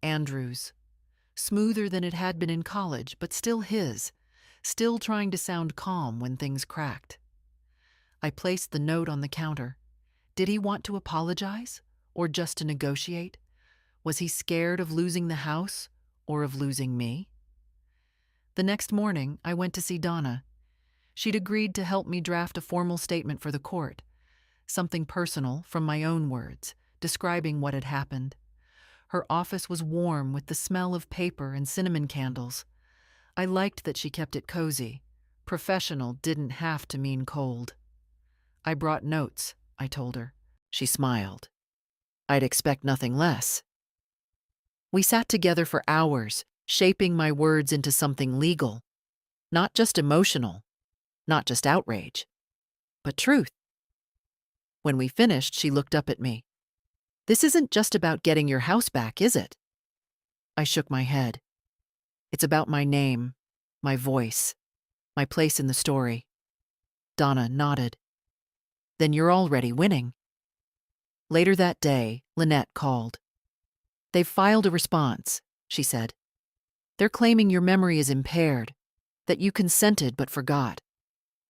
Andrew's. Smoother than it had been in college, but still his. Still trying to sound calm when things cracked. I placed the note on the counter. Did he want to apologize? Or just to negotiate? Was he scared of losing the house or of losing me? The next morning, I went to see Donna. She'd agreed to help me draft a formal statement for the court. Something personal from my own words, describing what had happened. Her office was warm with the smell of paper and cinnamon candles. I liked that she kept it cozy. Professional didn't have to mean cold. "I brought notes," I told her. She smiled. "I'd expect nothing less." We sat together for hours, shaping my words into something legal. Not just emotional, not just outrage, but truth. When we finished, she looked up at me. "This isn't just about getting your house back, is it?" I shook my head. "It's about my name, my voice, my place in the story." Donna nodded. "Then you're already winning." Later that day, Lynette called. "They've filed a response," she said. "They're claiming your memory is impaired, that you consented but forgot.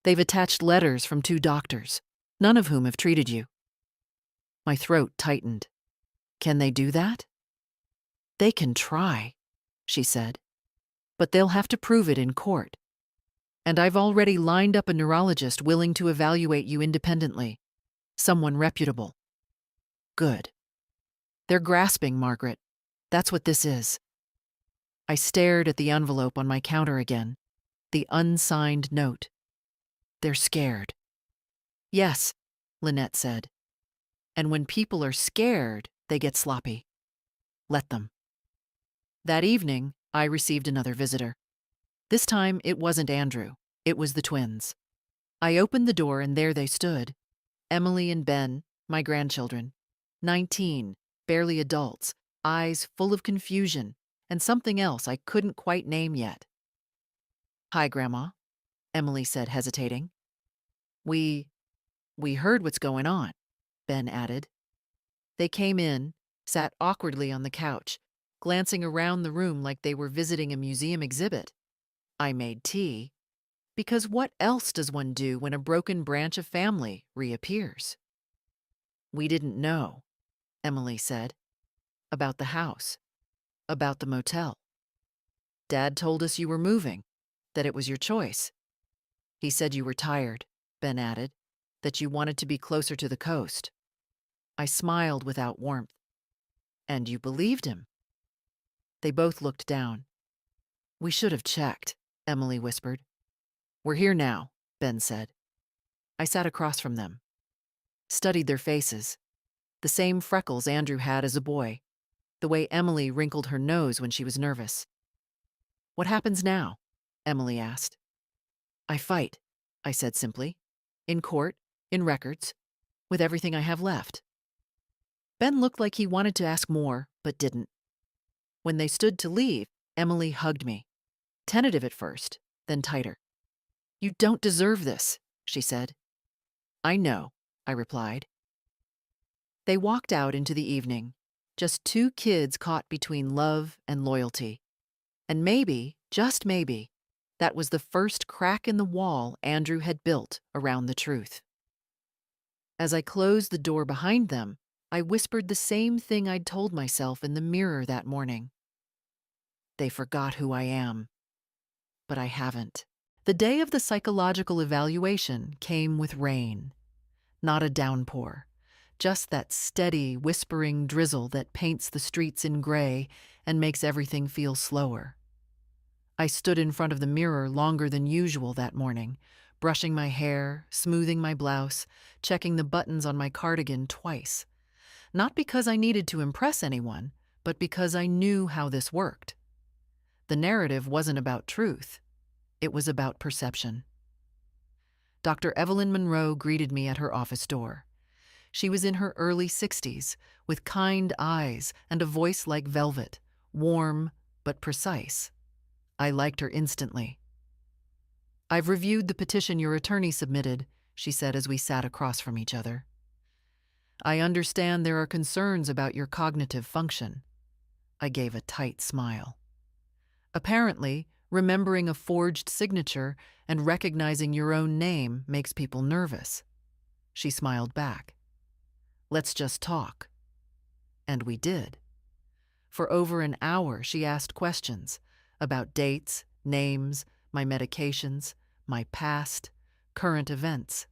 They've attached letters from 2 doctors, none of whom have treated you." My throat tightened. "Can they do that?" "They can try," she said. "But they'll have to prove it in court. And I've already lined up a neurologist willing to evaluate you independently. Someone reputable." "Good." "They're grasping, Margaret. That's what this is." I stared at the envelope on my counter again, the unsigned note. "They're scared." "Yes," Lynette said. "And when people are scared, they get sloppy. Let them." That evening, I received another visitor. This time, it wasn't Andrew. It was the twins. I opened the door and there they stood. Emily and Ben, my grandchildren. 19, barely adults, eyes full of confusion, and something else I couldn't quite name yet. "Hi, Grandma," Emily said, hesitating. We heard what's going on," Ben added. They came in, sat awkwardly on the couch, glancing around the room like they were visiting a museum exhibit. I made tea, because what else does one do when a broken branch of family reappears? "We didn't know," Emily said, "about the house, about the motel. Dad told us you were moving, that it was your choice. He said you were tired," Ben added, "that you wanted to be closer to the coast." I smiled without warmth. "And you believed him?" They both looked down. "We should have checked," Emily whispered. "We're here now," Ben said. I sat across from them, studied their faces, the same freckles Andrew had as a boy, the way Emily wrinkled her nose when she was nervous. "What happens now?" Emily asked. "I fight," I said simply. "In court, in records, with everything I have left." Ben looked like he wanted to ask more, but didn't. When they stood to leave, Emily hugged me. Tentative at first, then tighter. "You don't deserve this," she said. "I know," I replied. They walked out into the evening, just 2 kids caught between love and loyalty. And maybe, just maybe, that was the first crack in the wall Andrew had built around the truth. As I closed the door behind them, I whispered the same thing I'd told myself in the mirror that morning. They forgot who I am. But I haven't. The day of the psychological evaluation came with rain. Not a downpour. Just that steady, whispering drizzle that paints the streets in gray and makes everything feel slower. I stood in front of the mirror longer than usual that morning, brushing my hair, smoothing my blouse, checking the buttons on my cardigan twice. Not because I needed to impress anyone, but because I knew how this worked. The narrative wasn't about truth. It was about perception. Dr. Evelyn Monroe greeted me at her office door. She was in her early 60s, with kind eyes and a voice like velvet, warm but precise. I liked her instantly. "I've reviewed the petition your attorney submitted," she said as we sat across from each other. "I understand there are concerns about your cognitive function." I gave a tight smile. "Apparently, remembering a forged signature and recognizing your own name makes people nervous." She smiled back. "Let's just talk." And we did. For over an hour, she asked questions about dates, names, my medications, my past, current events.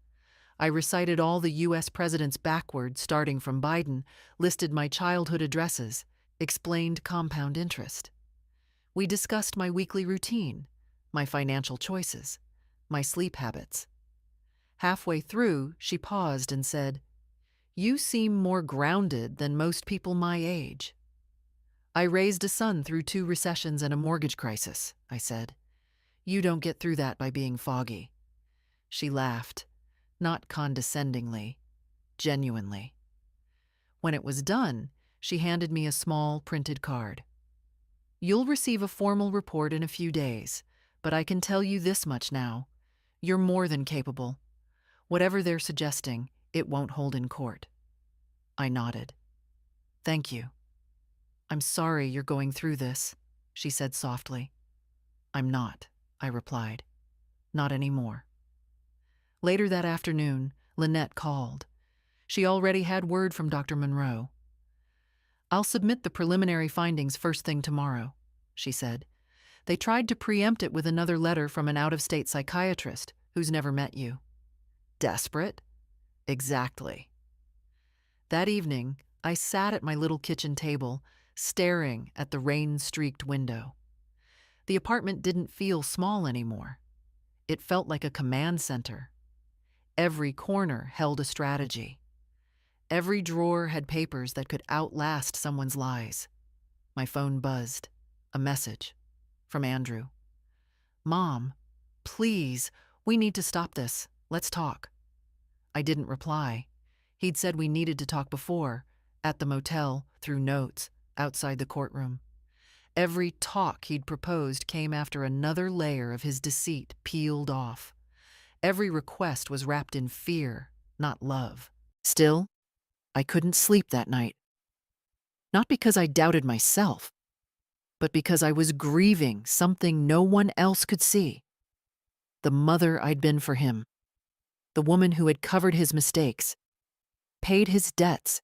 I recited all the U.S. presidents backwards, starting from Biden, listed my childhood addresses, explained compound interest. We discussed my weekly routine, my financial choices, my sleep habits. Halfway through, she paused and said, "You seem more grounded than most people my age." "I raised a son through 2 recessions and a mortgage crisis," I said. "You don't get through that by being foggy." She laughed, not condescendingly, genuinely. When it was done, she handed me a small printed card. "You'll receive a formal report in a few days, but I can tell you this much now. You're more than capable. Whatever they're suggesting, it won't hold in court." I nodded. "Thank you." "I'm sorry you're going through this," she said softly. "I'm not," I replied. "Not anymore." Later that afternoon, Lynette called. She already had word from Dr. Monroe. "I'll submit the preliminary findings first thing tomorrow," she said. "They tried to preempt it with another letter from an out-of-state psychiatrist who's never met you." Desperate? Exactly. That evening, I sat at my little kitchen table, staring at the rain-streaked window. The apartment didn't feel small anymore. It felt like a command center. Every corner held a strategy. Every drawer had papers that could outlast someone's lies. My phone buzzed. A message from Andrew. "Mom, please, we need to stop this. Let's talk." I didn't reply. He'd said we needed to talk before, at the motel, through notes, outside the courtroom. Every talk he'd proposed came after another layer of his deceit peeled off. Every request was wrapped in fear, not love. Still, I couldn't sleep that night. Not because I doubted myself, but because I was grieving something no one else could see. The mother I'd been for him. The woman who had covered his mistakes, paid his debts,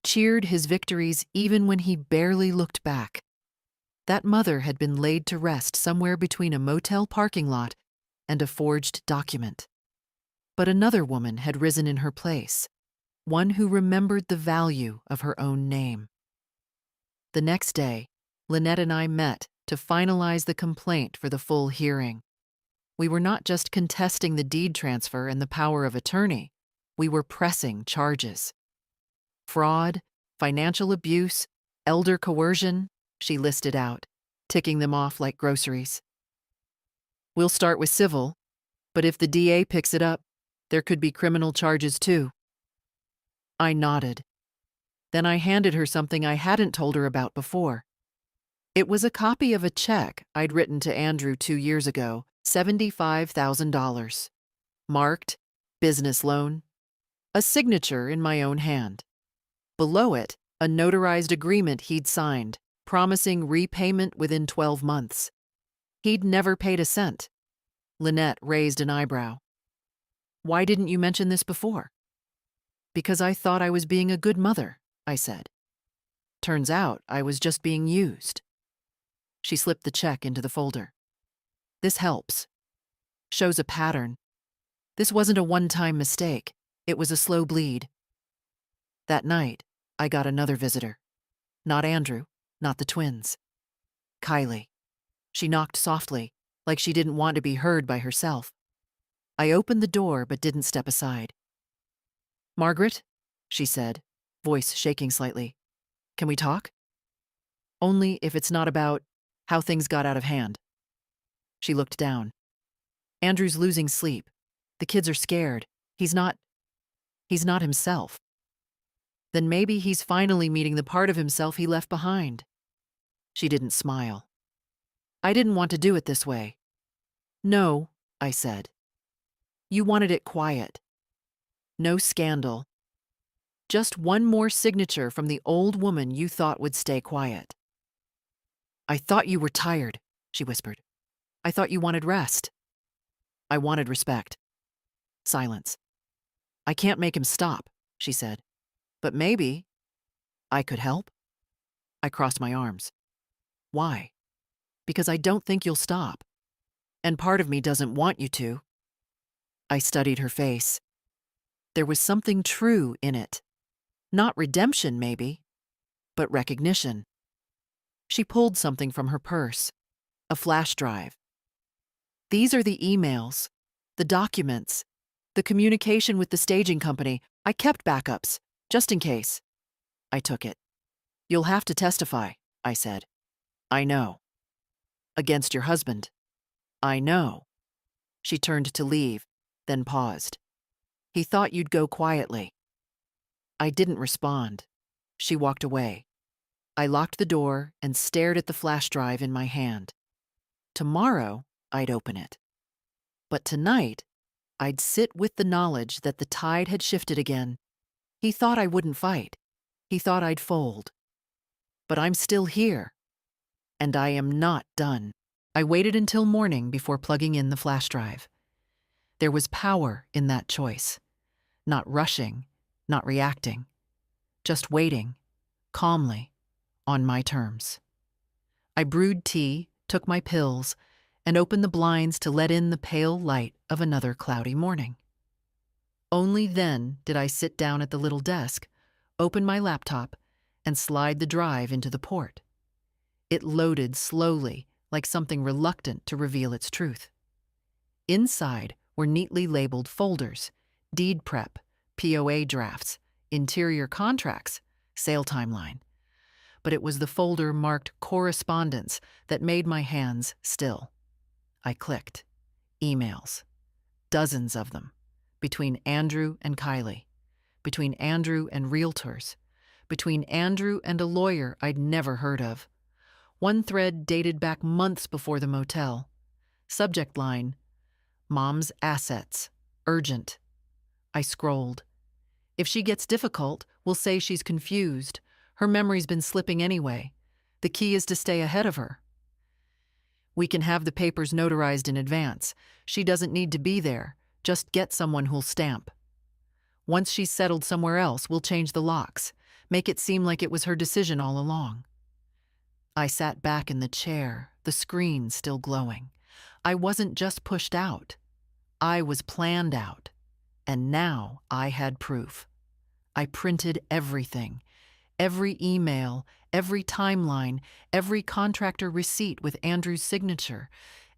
cheered his victories even when he barely looked back. That mother had been laid to rest somewhere between a motel parking lot and a forged document. But another woman had risen in her place, one who remembered the value of her own name. The next day, Lynette and I met to finalize the complaint for the full hearing. We were not just contesting the deed transfer and the power of attorney, we were pressing charges. Fraud, financial abuse, elder coercion, she listed out, ticking them off like groceries. "We'll start with civil, but if the DA picks it up, there could be criminal charges too." I nodded. Then I handed her something I hadn't told her about before. It was a copy of a check I'd written to Andrew 2 years ago, $75,000. Marked, business loan. A signature in my own hand. Below it, a notarized agreement he'd signed, promising repayment within 12 months. He'd never paid a cent. Lynette raised an eyebrow. "Why didn't you mention this before?" "Because I thought I was being a good mother," I said. "Turns out I was just being used." She slipped the check into the folder. "This helps. Shows a pattern. This wasn't a one-time mistake. It was a slow bleed." That night, I got another visitor. Not Andrew, not the twins. Kylie. She knocked softly, like she didn't want to be heard by herself. I opened the door but didn't step aside. "Margaret," she said, voice shaking slightly. "Can we talk? Only if it's not about how things got out of hand." She looked down. "Andrew's losing sleep. The kids are scared. He's not himself. Then maybe he's finally meeting the part of himself he left behind." She didn't smile. "I didn't want to do it this way." "No," I said. "You wanted it quiet. No scandal. Just one more signature from the old woman you thought would stay quiet." "I thought you were tired," she whispered. "I thought you wanted rest." I wanted respect. Silence. "I can't make him stop," she said. "But maybe I could help." I crossed my arms. "Why?" "Because I don't think you'll stop. And part of me doesn't want you to." I studied her face. There was something true in it. Not redemption, maybe, but recognition. She pulled something from her purse. A flash drive. "These are the emails, the documents, the communication with the staging company. I kept backups, just in case." I took it. "You'll have to testify," I said. "I know." "Against your husband." "I know." She turned to leave, then paused. "He thought you'd go quietly." I didn't respond. She walked away. I locked the door and stared at the flash drive in my hand. Tomorrow, I'd open it. But tonight, I'd sit with the knowledge that the tide had shifted again. He thought I wouldn't fight. He thought I'd fold. But I'm still here. And I am not done. I waited until morning before plugging in the flash drive. There was power in that choice. Not rushing, not reacting. Just waiting, calmly, on my terms. I brewed tea, took my pills, and opened the blinds to let in the pale light of another cloudy morning. Only then did I sit down at the little desk, open my laptop, and slide the drive into the port. It loaded slowly, like something reluctant to reveal its truth. Inside were neatly labeled folders: deed prep, POA drafts, interior contracts, sale timeline. But it was the folder marked correspondence that made my hands still. I clicked. Emails. Dozens of them. Between Andrew and Kylie. Between Andrew and realtors. Between Andrew and a lawyer I'd never heard of. One thread dated back months before the motel. Subject line: "Mom's assets. Urgent." I scrolled. If she gets difficult, we'll say she's confused. Her memory's been slipping anyway. The key is to stay ahead of her. We can have the papers notarized in advance. She doesn't need to be there. Just get someone who'll stamp. Once she's settled somewhere else, we'll change the locks. Make it seem like it was her decision all along. I sat back in the chair, the screen still glowing. I wasn't just pushed out. I was planned out. And now I had proof. I printed everything. Every email, every timeline, every contractor receipt with Andrew's signature,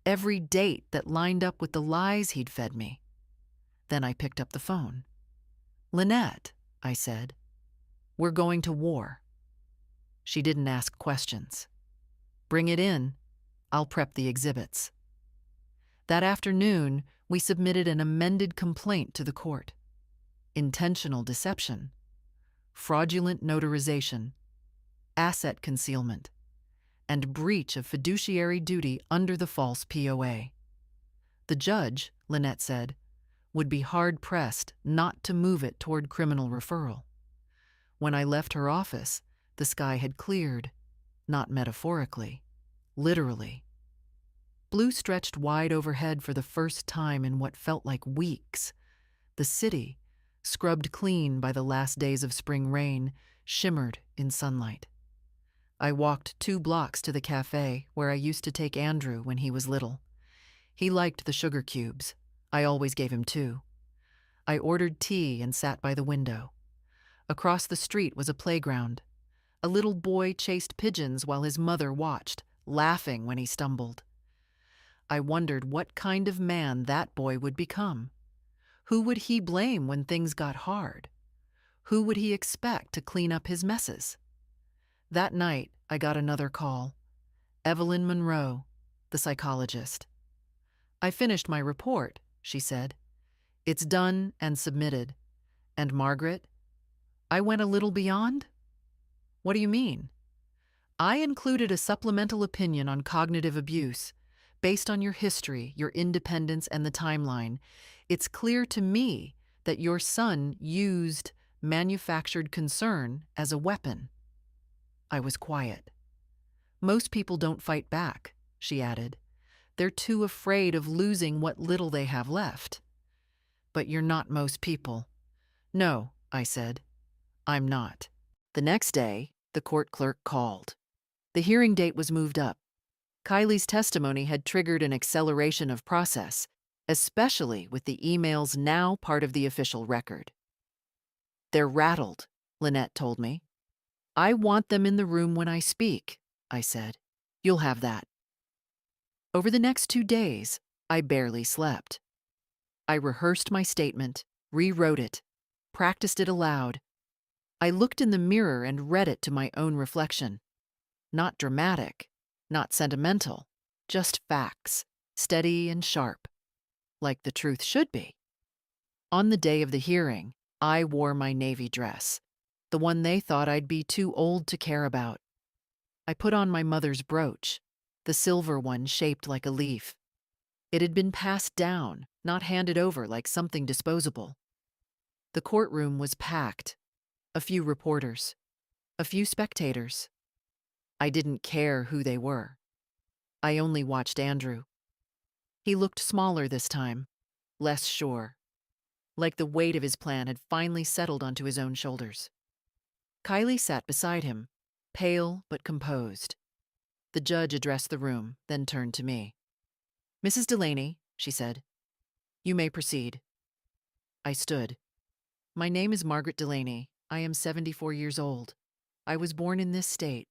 every date that lined up with the lies he'd fed me. Then I picked up the phone. "Lynette," I said, "we're going to war." She didn't ask questions. "Bring it in. I'll prep the exhibits." That afternoon, we submitted an amended complaint to the court. Intentional deception, fraudulent notarization, asset concealment, and breach of fiduciary duty under the false POA. The judge, Lynette said, would be hard-pressed not to move it toward criminal referral. When I left her office, the sky had cleared, not metaphorically, literally. Blue stretched wide overhead for the first time in what felt like weeks. The city, scrubbed clean by the last days of spring rain, shimmered in sunlight. I walked 2 blocks to the cafe where I used to take Andrew when he was little. He liked the sugar cubes. I always gave him 2. I ordered tea and sat by the window. Across the street was a playground. A little boy chased pigeons while his mother watched, laughing when he stumbled. I wondered what kind of man that boy would become. Who would he blame when things got hard? Who would he expect to clean up his messes? That night, I got another call. Evelyn Monroe, the psychologist. "I finished my report," she said. "It's done and submitted. And Margaret, I went a little beyond?" "What do you mean?" "I included a supplemental opinion on cognitive abuse. Based on your history, your independence, and the timeline, it's clear to me that your son used manufactured concern as a weapon." I was quiet. "Most people don't fight back," she added. "They're too afraid of losing what little they have left." "But you're not most people." "No," I said, "I'm not." The next day, the court clerk called. The hearing date was moved up. Kylie's testimony had triggered an acceleration of process, especially with the emails now part of the official record. "They're rattled," Lynette told me. "I want them in the room when I speak," I said. "You'll have that." Over the next 2 days, I barely slept. I rehearsed my statement, rewrote it, practiced it aloud. I looked in the mirror and read it to my own reflection. Not dramatic, not sentimental, just facts, steady and sharp, like the truth should be. On the day of the hearing, I wore my navy dress, the one they thought I'd be too old to care about. I put on my mother's brooch, the silver one shaped like a leaf. It had been passed down, not handed over like something disposable. The courtroom was packed. A few reporters, a few spectators. I didn't care who they were. I only watched Andrew. He looked smaller this time, less sure, like the weight of his plan had finally settled onto his own shoulders. Kylie sat beside him, pale but composed. The judge addressed the room, then turned to me. "Mrs. Delaney," she said, "you may proceed." I stood. "My name is Margaret Delaney. I am 74 years old. I was born in this state.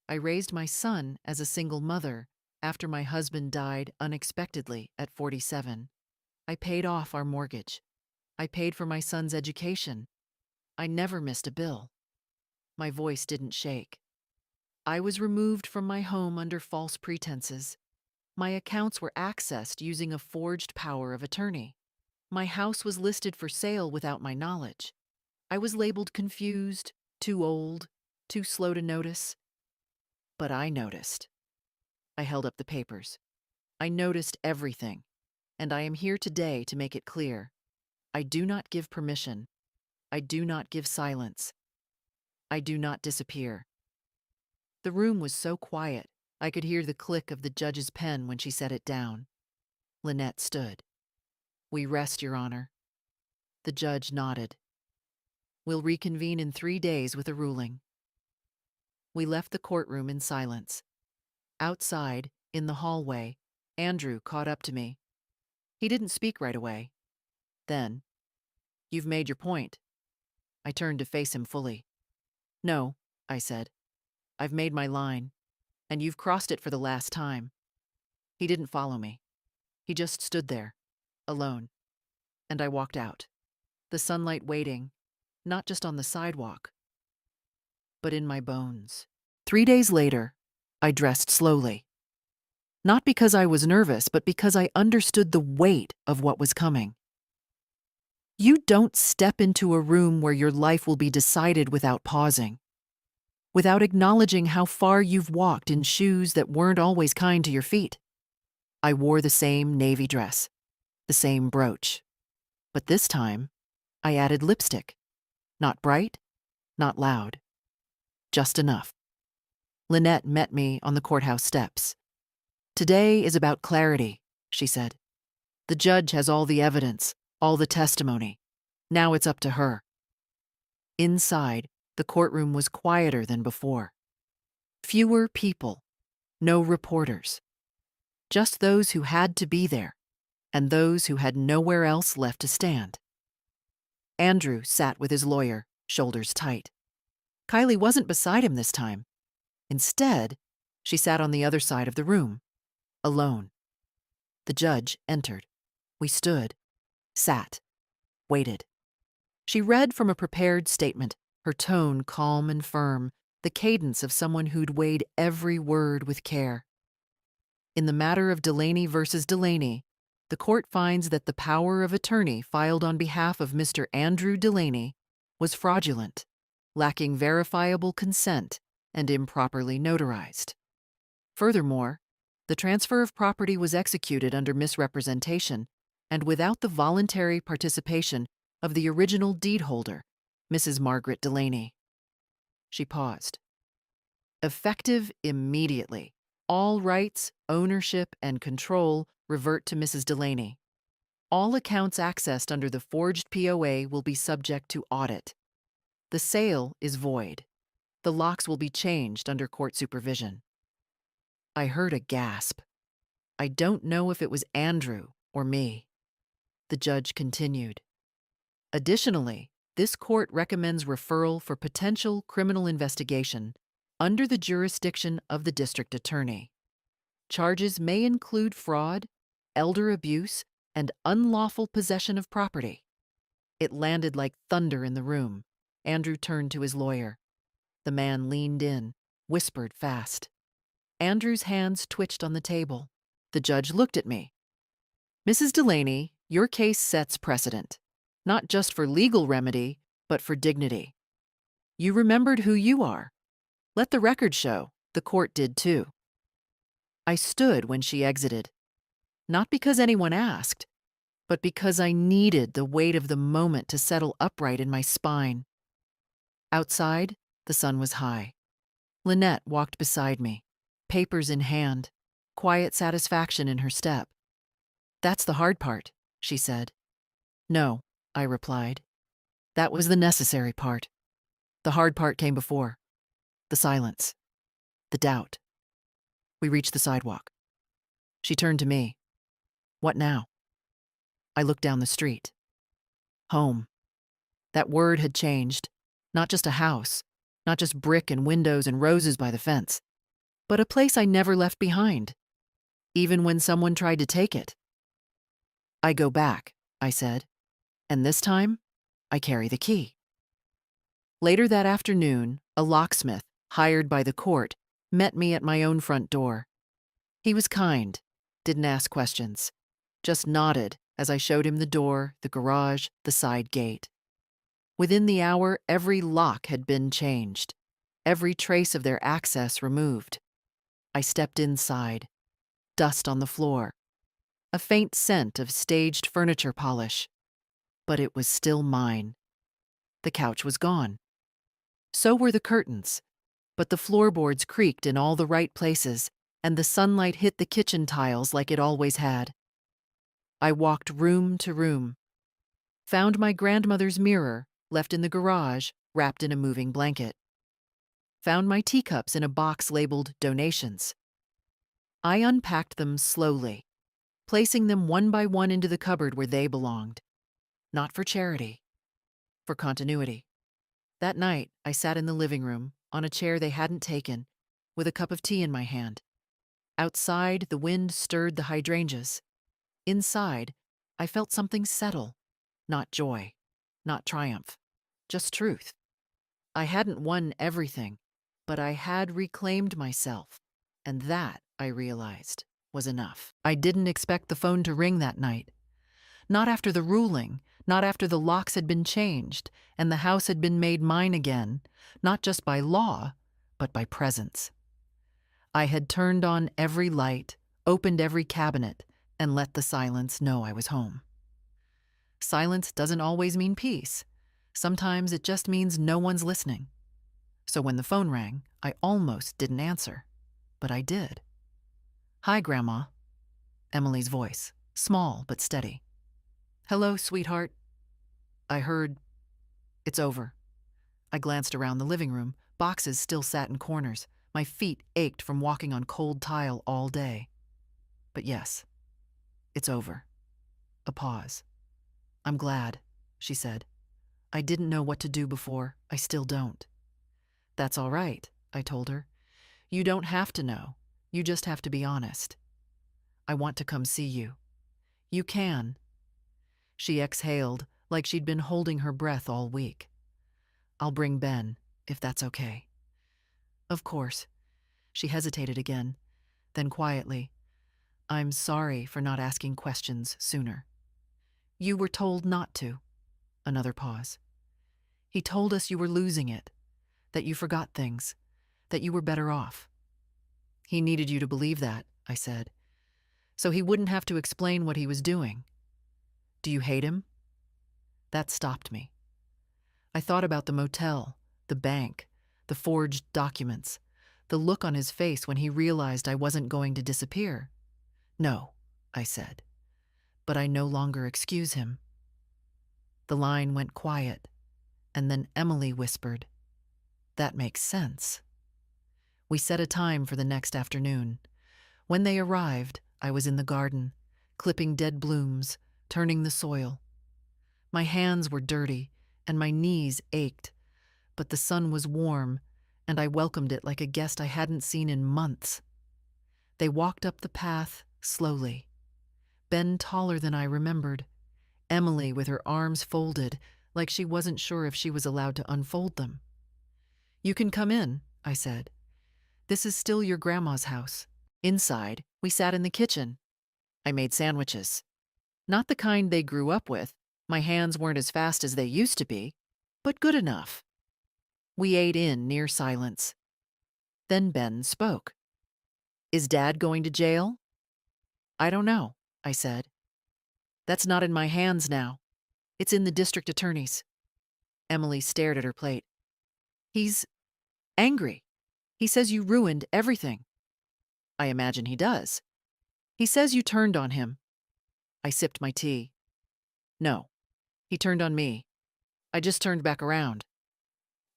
I raised my son as a single mother after my husband died unexpectedly at 47. I paid off our mortgage. I paid for my son's education. I never missed a bill." My voice didn't shake. "I was removed from my home under false pretenses. My accounts were accessed using a forged power of attorney. My house was listed for sale without my knowledge. I was labeled confused, too old, too slow to notice. But I noticed." I held up the papers. "I noticed everything, and I am here today to make it clear. I do not give permission. I do not give silence. I do not disappear." The room was so quiet, I could hear the click of the judge's pen when she set it down. Lynette stood. "We rest, Your Honor." The judge nodded. "We'll reconvene in 3 days with a ruling." We left the courtroom in silence. Outside, in the hallway, Andrew caught up to me. He didn't speak right away. Then, "You've made your point." I turned to face him fully. "No," I said. "I've made my line, and you've crossed it for the last time." He didn't follow me. He just stood there, alone. And I walked out, the sunlight waiting, not just on the sidewalk, but in my bones. 3 days later, I dressed slowly. Not because I was nervous, but because I understood the weight of what was coming. You don't step into a room where your life will be decided without pausing, without acknowledging how far you've walked in shoes that weren't always kind to your feet. I wore the same navy dress, the same brooch. But this time, I added lipstick. Not bright, not loud. Just enough. Lynette met me on the courthouse steps. "Today is about clarity," she said. "The judge has all the evidence, all the testimony. Now it's up to her." Inside, the courtroom was quieter than before. Fewer people, no reporters. Just those who had to be there, and those who had nowhere else left to stand. Andrew sat with his lawyer, shoulders tight. Kylie wasn't beside him this time. Instead, she sat on the other side of the room, alone. The judge entered. We stood, sat, waited. She read from a prepared statement, her tone calm and firm, the cadence of someone who'd weighed every word with care. In the matter of Delaney versus Delaney, the court finds that the power of attorney filed on behalf of Mr. Andrew Delaney was fraudulent, lacking verifiable consent, and improperly notarized. Furthermore, the transfer of property was executed under misrepresentation and without the voluntary participation of the original deed holder, Mrs. Margaret Delaney. She paused. Effective immediately, all rights, ownership, and control revert to Mrs. Delaney. All accounts accessed under the forged POA will be subject to audit. The sale is void. The locks will be changed under court supervision. I heard a gasp. I don't know if it was Andrew or me. The judge continued. Additionally, this court recommends referral for potential criminal investigation under the jurisdiction of the district attorney. Charges may include fraud, elder abuse, and unlawful possession of property. It landed like thunder in the room. Andrew turned to his lawyer. The man leaned in, whispered fast. Andrew's hands twitched on the table. The judge looked at me. Mrs. Delaney, your case sets precedent, not just for legal remedy, but for dignity. You remembered who you are. Let the record show. The court did too. I stood when she exited, not because anyone asked, but because I needed the weight of the moment to settle upright in my spine. Outside, the sun was high. Lynette walked beside me, papers in hand, quiet satisfaction in her step. That's the hard part, she said. No, I replied. That was the necessary part. The hard part came before. The silence. The doubt. We reached the sidewalk. She turned to me. What now? I looked down the street. Home. That word had changed. Not just a house, not just brick and windows and roses by the fence, but a place I never left behind, even when someone tried to take it. I go back, I said, and this time, I carry the key. Later that afternoon, a locksmith, hired by the court, met me at my own front door. He was kind, didn't ask questions, just nodded as I showed him the door, the garage, the side gate. Within the hour, every lock had been changed, every trace of their access removed. I stepped inside. Dust on the floor. A faint scent of staged furniture polish. But it was still mine. The couch was gone. So were the curtains, but the floorboards creaked in all the right places, and the sunlight hit the kitchen tiles like it always had. I walked room to room. Found my grandmother's mirror, left in the garage, wrapped in a moving blanket. Found my teacups in a box labeled donations. I unpacked them slowly, placing them one by one into the cupboard where they belonged. Not for charity, for continuity. That night, I sat in the living room, on a chair they hadn't taken, with a cup of tea in my hand. Outside, the wind stirred the hydrangeas. Inside, I felt something settle. Not joy, not triumph, just truth. I hadn't won everything, but I had reclaimed myself, and that, I realized, was enough. I didn't expect the phone to ring that night. Not after the ruling, not after the locks had been changed, and the house had been made mine again, not just by law, but by presence. I had turned on every light, opened every cabinet, and let the silence know I was home. Silence doesn't always mean peace. Sometimes it just means no one's listening. So when the phone rang, I almost didn't answer, but I did. Hi, Grandma. Emily's voice, small but steady. Hello, sweetheart. I heard, it's over. I glanced around the living room. Boxes still sat in corners. My feet ached from walking on cold tile all day. But yes, it's over. A pause. I'm glad, she said. I didn't know what to do before. I still don't. That's all right, I told her. You don't have to know. You just have to be honest. I want to come see you. You can. She exhaled like she'd been holding her breath all week. I'll bring Ben, if that's okay. Of course. She hesitated again, then quietly, I'm sorry for not asking questions sooner. You were told not to. Another pause. He told us you were losing it, that you forgot things, that you were better off. He needed you to believe that, I said, so he wouldn't have to explain what he was doing. Do you hate him? That stopped me. I thought about the motel, the bank, the forged documents, the look on his face when he realized I wasn't going to disappear. No, I said, but I no longer excuse him. The line went quiet, and then Emily whispered, That makes sense. We set a time for the next afternoon. When they arrived, I was in the garden, clipping dead blooms, turning the soil. My hands were dirty, and my knees ached, but the sun was warm, and I welcomed it like a guest I hadn't seen in months. They walked up the path slowly. Ben taller than I remembered, Emily with her arms folded, like she wasn't sure if she was allowed to unfold them. You can come in, I said. This is still your grandma's house. Inside, we sat in the kitchen. I made sandwiches. Not the kind they grew up with. My hands weren't as fast as they used to be, but good enough. We ate in near silence. Then Ben spoke. Is Dad going to jail? I don't know, I said. That's not in my hands now. It's in the district attorney's. Emily stared at her plate. He's angry. He says you ruined everything. I imagine he does. He says you turned on him. I sipped my tea. No, he turned on me. I just turned back around.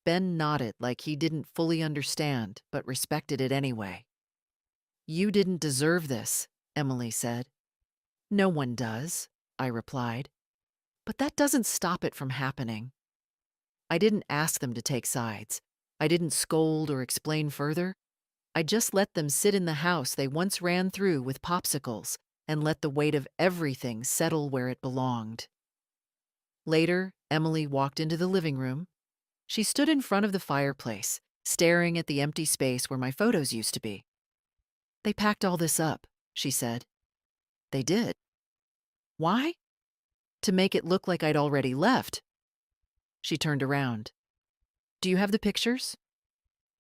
Ben nodded like he didn't fully understand, but respected it anyway. You didn't deserve this, Emily said. No one does, I replied. But that doesn't stop it from happening. I didn't ask them to take sides. I didn't scold or explain further. I just let them sit in the house they once ran through with popsicles and let the weight of everything settle where it belonged. Later, Emily walked into the living room. She stood in front of the fireplace, staring at the empty space where my photos used to be. They packed all this up, she said. They did. Why? To make it look like I'd already left. She turned around. Do you have the pictures?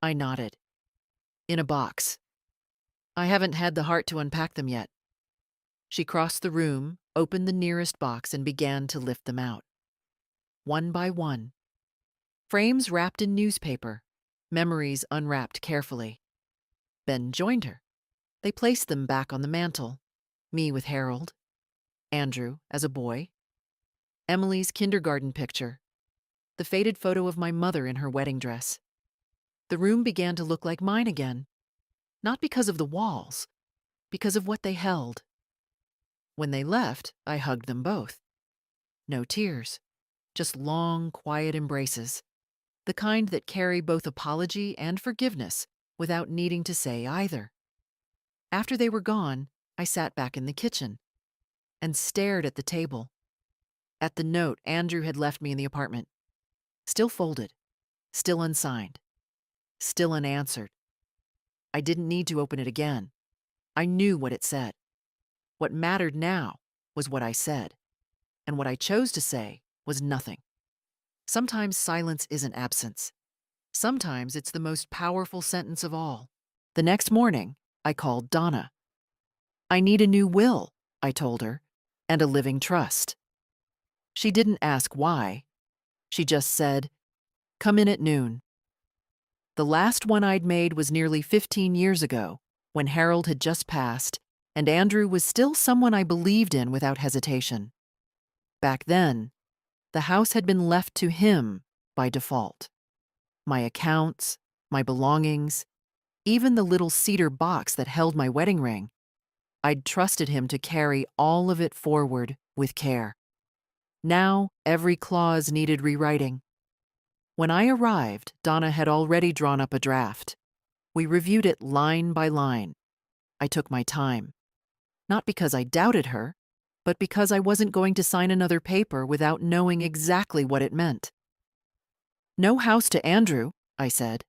I nodded. In a box. I haven't had the heart to unpack them yet. She crossed the room, opened the nearest box, and began to lift them out. One by one. Frames wrapped in newspaper, memories unwrapped carefully. Ben joined her. They placed them back on the mantel, me with Harold, Andrew as a boy, Emily's kindergarten picture, the faded photo of my mother in her wedding dress. The room began to look like mine again, not because of the walls, because of what they held. When they left, I hugged them both. No tears, just long, quiet embraces, the kind that carry both apology and forgiveness without needing to say either. After they were gone, I sat back in the kitchen and stared at the table, at the note Andrew had left me in the apartment, still folded, still unsigned, still unanswered. I didn't need to open it again. I knew what it said. What mattered now was what I said, and what I chose to say was nothing. Sometimes silence isn't absence. Sometimes it's the most powerful sentence of all. The next morning, I called Donna. I need a new will, I told her, and a living trust. She didn't ask why. She just said, come in at noon. The last one I'd made was nearly 15 years ago, when Harold had just passed, and Andrew was still someone I believed in without hesitation. Back then, the house had been left to him by default. My accounts, my belongings, even the little cedar box that held my wedding ring. I'd trusted him to carry all of it forward with care. Now, every clause needed rewriting. When I arrived, Donna had already drawn up a draft. We reviewed it line by line. I took my time. Not because I doubted her, but because I wasn't going to sign another paper without knowing exactly what it meant. No house to Andrew, I said.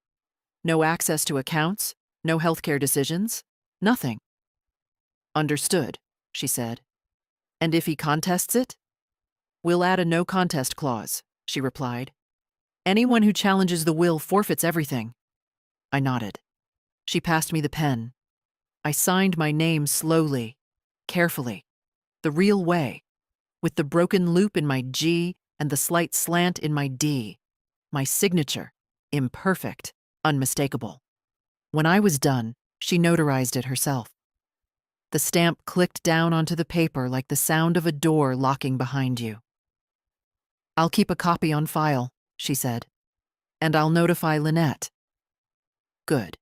No access to accounts, no healthcare decisions, nothing. Understood, she said. And if he contests it? We'll add a no contest clause, she replied. Anyone who challenges the will forfeits everything. I nodded. She passed me the pen. I signed my name slowly, carefully, the real way, with the broken loop in my G and the slight slant in my D. My signature, imperfect, unmistakable. When I was done, she notarized it herself. The stamp clicked down onto the paper like the sound of a door locking behind you. I'll keep a copy on file, she said, and I'll notify Lynette. Good.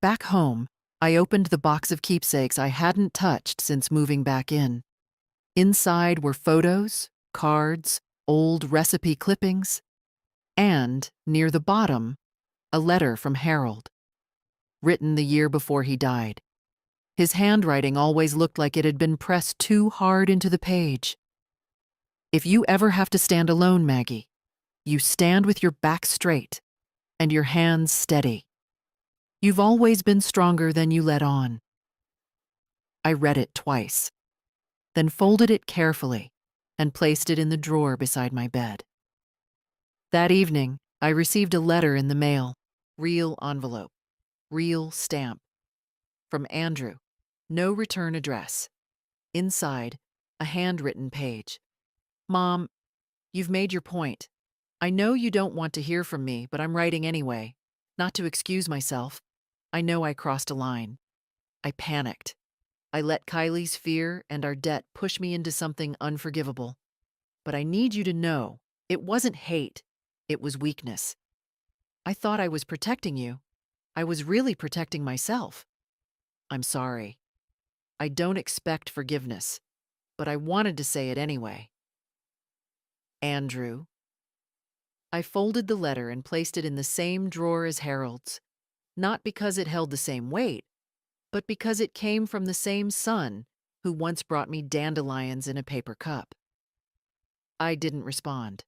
Back home, I opened the box of keepsakes I hadn't touched since moving back in. Inside were photos, cards, old recipe clippings, and, near the bottom, a letter from Harold, written the year before he died. His handwriting always looked like it had been pressed too hard into the page. If you ever have to stand alone, Maggie, you stand with your back straight and your hands steady. You've always been stronger than you let on. I read it twice, then folded it carefully and placed it in the drawer beside my bed. That evening, I received a letter in the mail, real envelope, real stamp. From Andrew, no return address. Inside, a handwritten page. Mom, you've made your point. I know you don't want to hear from me, but I'm writing anyway. Not to excuse myself. I know I crossed a line. I panicked. I let Kylie's fear and our debt push me into something unforgivable. But I need you to know, it wasn't hate. It was weakness. I thought I was protecting you. I was really protecting myself. I'm sorry. I don't expect forgiveness, but I wanted to say it anyway. Andrew. I folded the letter and placed it in the same drawer as Harold's, not because it held the same weight, but because it came from the same son who once brought me dandelions in a paper cup. I didn't respond.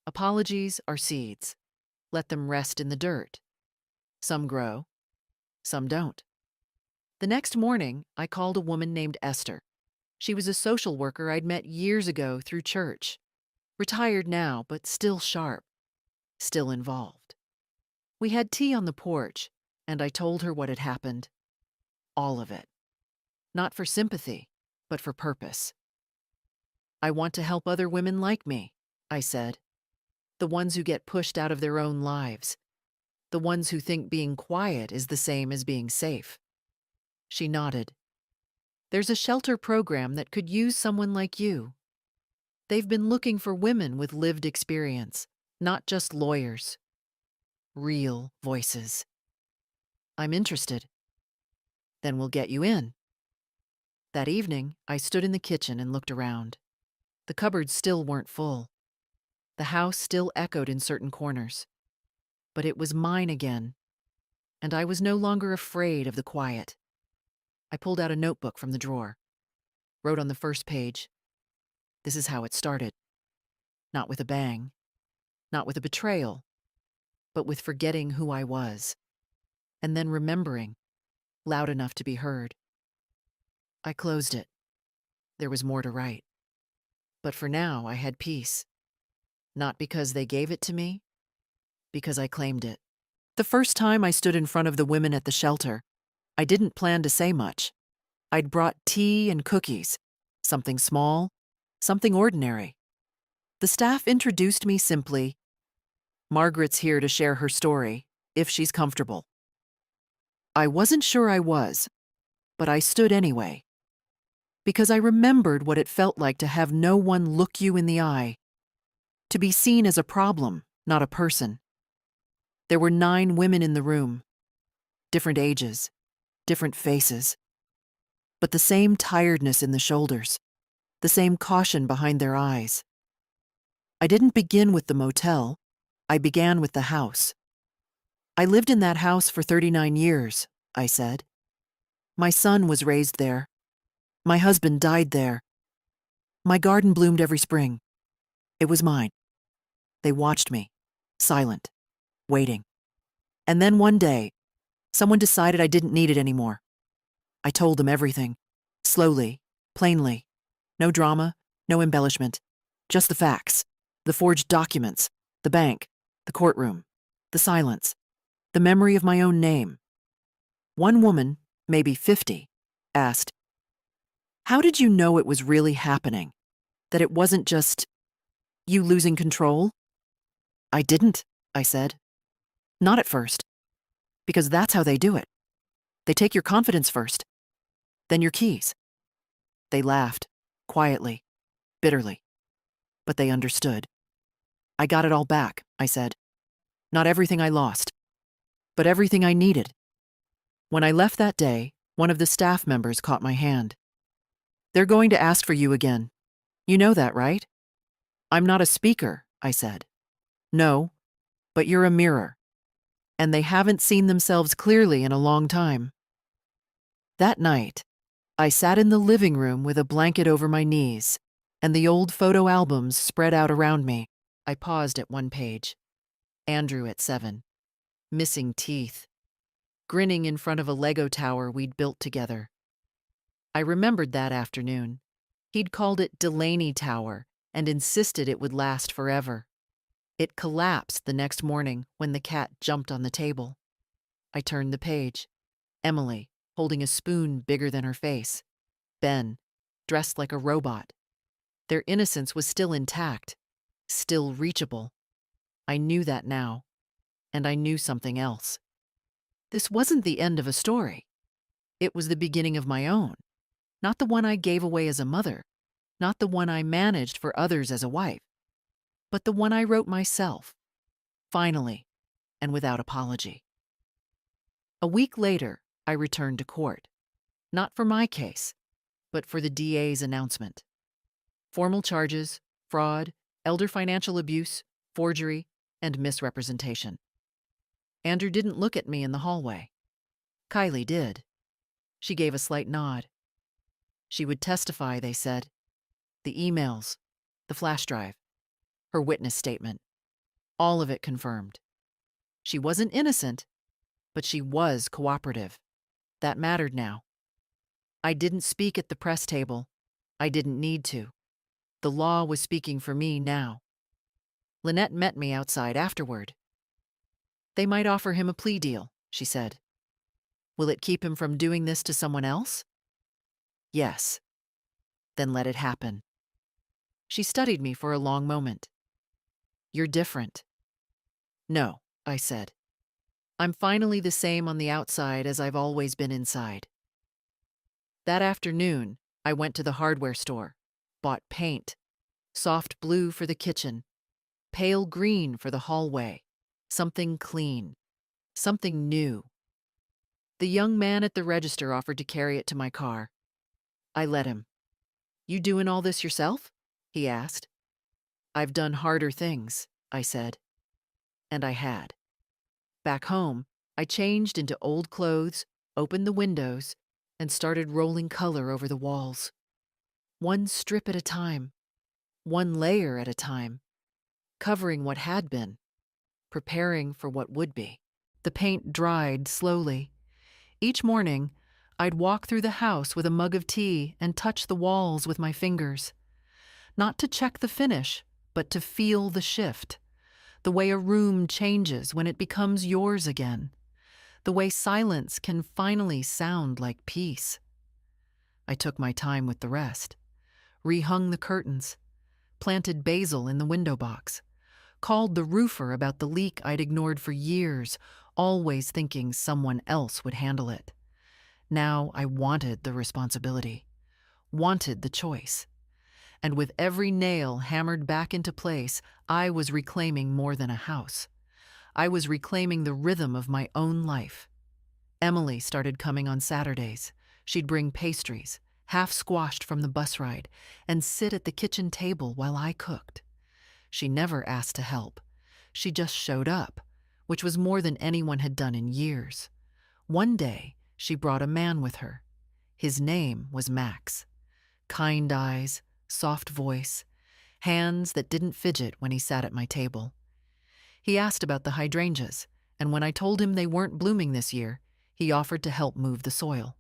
Apologies are seeds. Let them rest in the dirt. Some grow, some don't. The next morning, I called a woman named Esther. She was a social worker I'd met years ago through church. Retired now, but still sharp, still involved. We had tea on the porch, and I told her what had happened. All of it. Not for sympathy, but for purpose. I want to help other women like me, I said. The ones who get pushed out of their own lives. The ones who think being quiet is the same as being safe. She nodded. There's a shelter program that could use someone like you. They've been looking for women with lived experience, not just lawyers. Real voices. I'm interested. Then we'll get you in. That evening, I stood in the kitchen and looked around. The cupboards still weren't full. The house still echoed in certain corners. But it was mine again, and I was no longer afraid of the quiet. I pulled out a notebook from the drawer, wrote on the first page, this is how it started. Not with a bang, not with a betrayal, but with forgetting who I was, and then remembering, loud enough to be heard. I closed it. There was more to write. But for now, I had peace. Not because they gave it to me, because I claimed it. The first time I stood in front of the women at the shelter, I didn't plan to say much. I'd brought tea and cookies, something small, something ordinary. The staff introduced me simply, Margaret's here to share her story, if she's comfortable. I wasn't sure I was, but I stood anyway. Because I remembered what it felt like to have no one look you in the eye, to be seen as a problem, not a person. There were 9 women in the room, different ages, different faces, but the same tiredness in the shoulders, the same caution behind their eyes. I didn't begin with the motel, I began with the house. I lived in that house for 39 years, I said. My son was raised there, My husband died there. My garden bloomed every spring. It was mine. They watched me, silent, waiting. And then one day, someone decided I didn't need it anymore. I told them everything, slowly, plainly. No drama, no embellishment, just the facts, the forged documents, the bank, the courtroom, the silence, the memory of my own name. One woman, maybe 50, asked, "How did you know it was really happening? That it wasn't just you losing control?" "I didn't," I said. "Not at first. Because that's how they do it. They take your confidence first, then your keys." They laughed, quietly, bitterly. But they understood. "I got it all back," I said. "Not everything I lost, but everything I needed." When I left that day, one of the staff members caught my hand. "They're going to ask for you again. You know that, right?" "I'm not a speaker," I said. "No, but you're a mirror. And they haven't seen themselves clearly in a long time." That night, I sat in the living room with a blanket over my knees and the old photo albums spread out around me. I paused at one page. Andrew at 7, missing teeth, grinning in front of a Lego tower we'd built together. I remembered that afternoon. He'd called it Delaney Tower and insisted it would last forever. It collapsed the next morning when the cat jumped on the table. I turned the page. Emily, holding a spoon bigger than her face. Ben, dressed like a robot. Their innocence was still intact, still reachable. I knew that now, and I knew something else. This wasn't the end of a story. It was the beginning of my own. Not the one I gave away as a mother, not the one I managed for others as a wife, but the one I wrote myself, finally, and without apology. A week later, I returned to court. Not for my case, but for the DA's announcement. Formal charges, fraud, elder financial abuse, forgery, and misrepresentation. Andrew didn't look at me in the hallway. Kylie did. She gave a slight nod. She would testify, they said. The emails, the flash drive, her witness statement. All of it confirmed. She wasn't innocent, but she was cooperative. That mattered now. I didn't speak at the press table. I didn't need to. The law was speaking for me now. Lynette met me outside afterward. "They might offer him a plea deal," she said. "Will it keep him from doing this to someone else?" "Yes." "Then let it happen." She studied me for a long moment. "You're different." "No," I said. "I'm finally the same on the outside as I've always been inside." That afternoon, I went to the hardware store, bought paint, soft blue for the kitchen, pale green for the hallway, something clean, something new. The young man at the register offered to carry it to my car. I let him. "You doing all this yourself?" he asked. "I've done harder things," I said. And I had. Back home, I changed into old clothes, opened the windows, and started rolling color over the walls. One strip at a time, one layer at a time, covering what had been, preparing for what would be. The paint dried slowly. Each morning, I'd walk through the house with a mug of tea and touch the walls with my fingers. Not to check the finish, but to feel the shift. The way a room changes when it becomes yours again. The way silence can finally sound like peace. I took my time with the rest. Rehung the curtains. Planted basil in the window box. Called the roofer about the leak I'd ignored for years, always thinking someone else would handle it. Now I wanted the responsibility. Wanted the choice. And with every nail hammered back into place, I was reclaiming more than a house. I was reclaiming the rhythm of my own life. Emily started coming on Saturdays. She'd bring pastries, half squashed from the bus ride, and sit at the kitchen table while I cooked. She never asked to help. She just showed up, which was more than anyone had done in years. One day, she brought a man with her. His name was Max. Kind eyes, soft voice, hands that didn't fidget when he sat at my table. He asked about the hydrangeas, and when I told him they weren't blooming this year, he offered to help move the soil.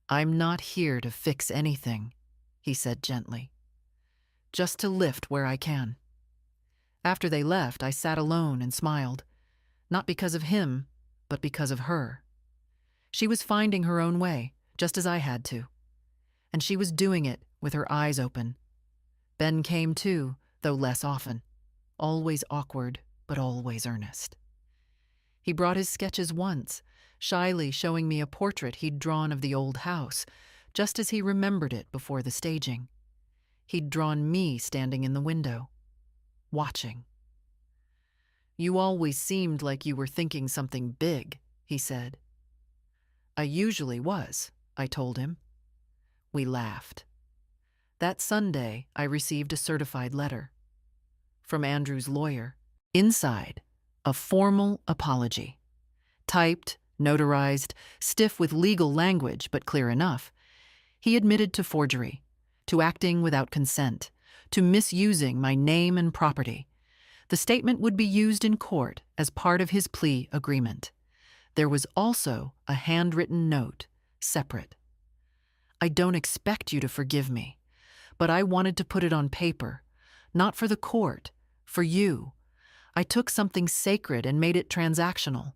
"I'm not here to fix anything," he said gently. "Just to lift where I can." After they left, I sat alone and smiled, not because of him, but because of her. She was finding her own way, just as I had to. And she was doing it with her eyes open. Ben came too, though less often. Always awkward, but always earnest. He brought his sketches once, shyly showing me a portrait he'd drawn of the old house, just as he remembered it before the staging. He'd drawn me standing in the window, watching. "You always seemed like you were thinking something big," he said. "I usually was," I told him. We laughed. That Sunday, I received a certified letter from Andrew's lawyer. Inside, a formal apology. Typed, notarized, stiff with legal language, but clear enough. He admitted to forgery, to acting without consent, to misusing my name and property. The statement would be used in court as part of his plea agreement. There was also a handwritten note, separate. "I don't expect you to forgive me, but I wanted to put it on paper, not for the court, for you. I took something sacred and made it transactional.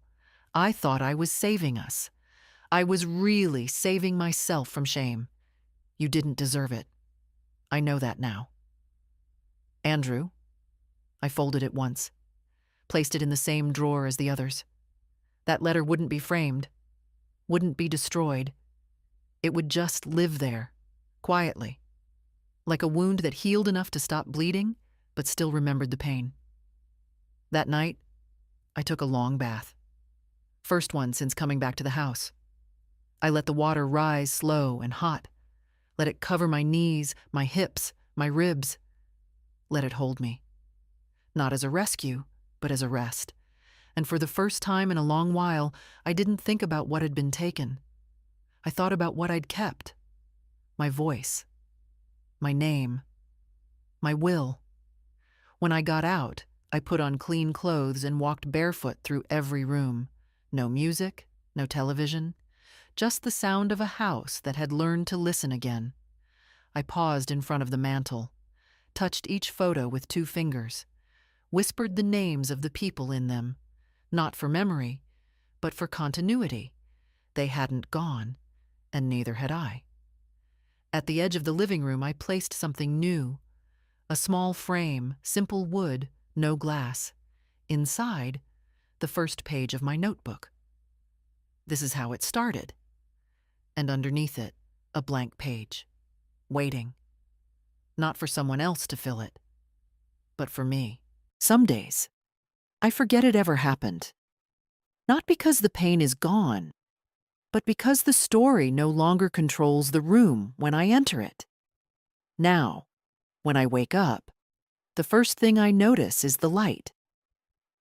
I thought I was saving us. I was really saving myself from shame. You didn't deserve it. I know that now." "Andrew." I folded it once, placed it in the same drawer as the others. That letter wouldn't be framed, wouldn't be destroyed. It would just live there, quietly, like a wound that healed enough to stop bleeding, but still remembered the pain. That night, I took a long bath. First one since coming back to the house. I let the water rise slow and hot, let it cover my knees, my hips, my ribs. Let it hold me. Not as a rescue, but as a rest. And for the first time in a long while, I didn't think about what had been taken. I thought about what I'd kept. My voice. My name. My will. When I got out, I put on clean clothes and walked barefoot through every room. No music, no television, just the sound of a house that had learned to listen again. I paused in front of the mantel, touched each photo with 2 fingers, whispered the names of the people in them, not for memory, but for continuity. They hadn't gone, and neither had I. At the edge of the living room, I placed something new. A small frame, simple wood, no glass. Inside, the first page of my notebook. This is how it started. And underneath it, a blank page, waiting. Not for someone else to fill it, but for me. Some days, I forget it ever happened. Not because the pain is gone, but because the story no longer controls the room when I enter it. Now, when I wake up, the first thing I notice is the light.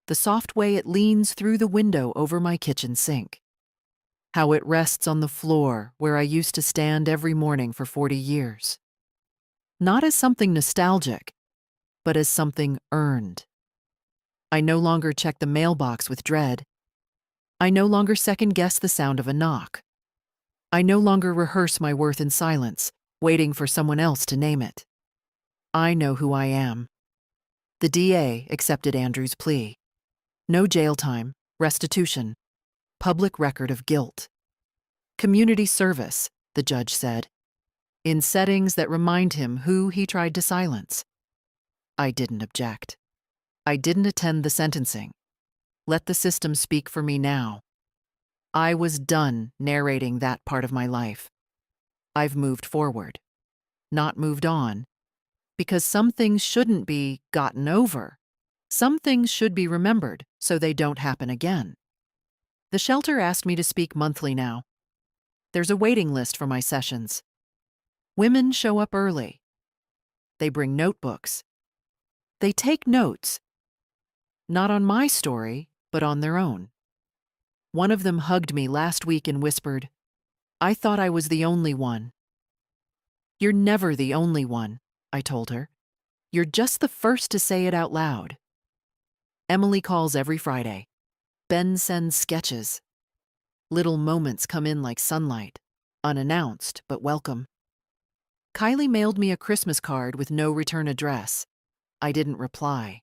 The soft way it leans through the window over my kitchen sink. How it rests on the floor where I used to stand every morning for 40 years. Not as something nostalgic, but as something earned. I no longer check the mailbox with dread. I no longer second-guess the sound of a knock. I no longer rehearse my worth in silence, waiting for someone else to name it. I know who I am. The DA accepted Andrew's plea. No jail time, restitution, public record of guilt. Community service, the judge said, in settings that remind him who he tried to silence. I didn't object. I didn't attend the sentencing. Let the system speak for me now. I was done narrating that part of my life. I've moved forward, not moved on, because some things shouldn't be gotten over. Some things should be remembered so they don't happen again. The shelter asked me to speak monthly now. There's a waiting list for my sessions. Women show up early. They bring notebooks. They take notes. Not on my story, but on their own. One of them hugged me last week and whispered, "I thought I was the only one." You're never the only one, I told her. You're just the first to say it out loud. Emily calls every Friday. Ben sends sketches. Little moments come in like sunlight, unannounced but welcome. Kylie mailed me a Christmas card with no return address. I didn't reply.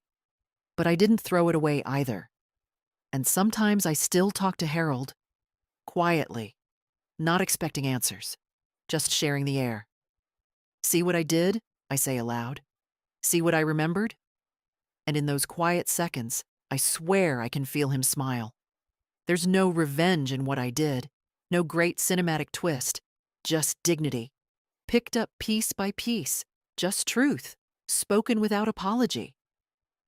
But I didn't throw it away either. And sometimes I still talk to Harold, quietly, not expecting answers, just sharing the air. See what I did? I say aloud. See what I remembered? And in those quiet seconds, I swear I can feel him smile. There's no revenge in what I did, no great cinematic twist, just dignity. Picked up piece by piece, just truth, spoken without apology.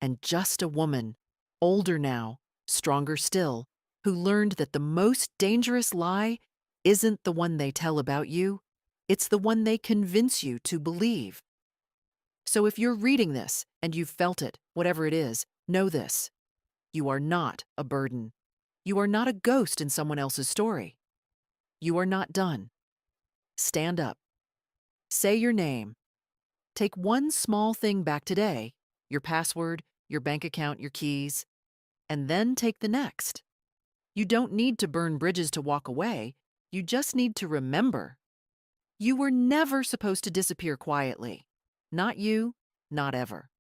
And just a woman, older now, stronger still, who learned that the most dangerous lie isn't the one they tell about you, it's the one they convince you to believe. So if you're reading this and you've felt it, whatever it is, know this. You are not a burden. You are not a ghost in someone else's story. You are not done. Stand up. Say your name. Take one small thing back today, your password, your bank account, your keys, and then take the next. You don't need to burn bridges to walk away. You just need to remember. You were never supposed to disappear quietly. Not you, not ever.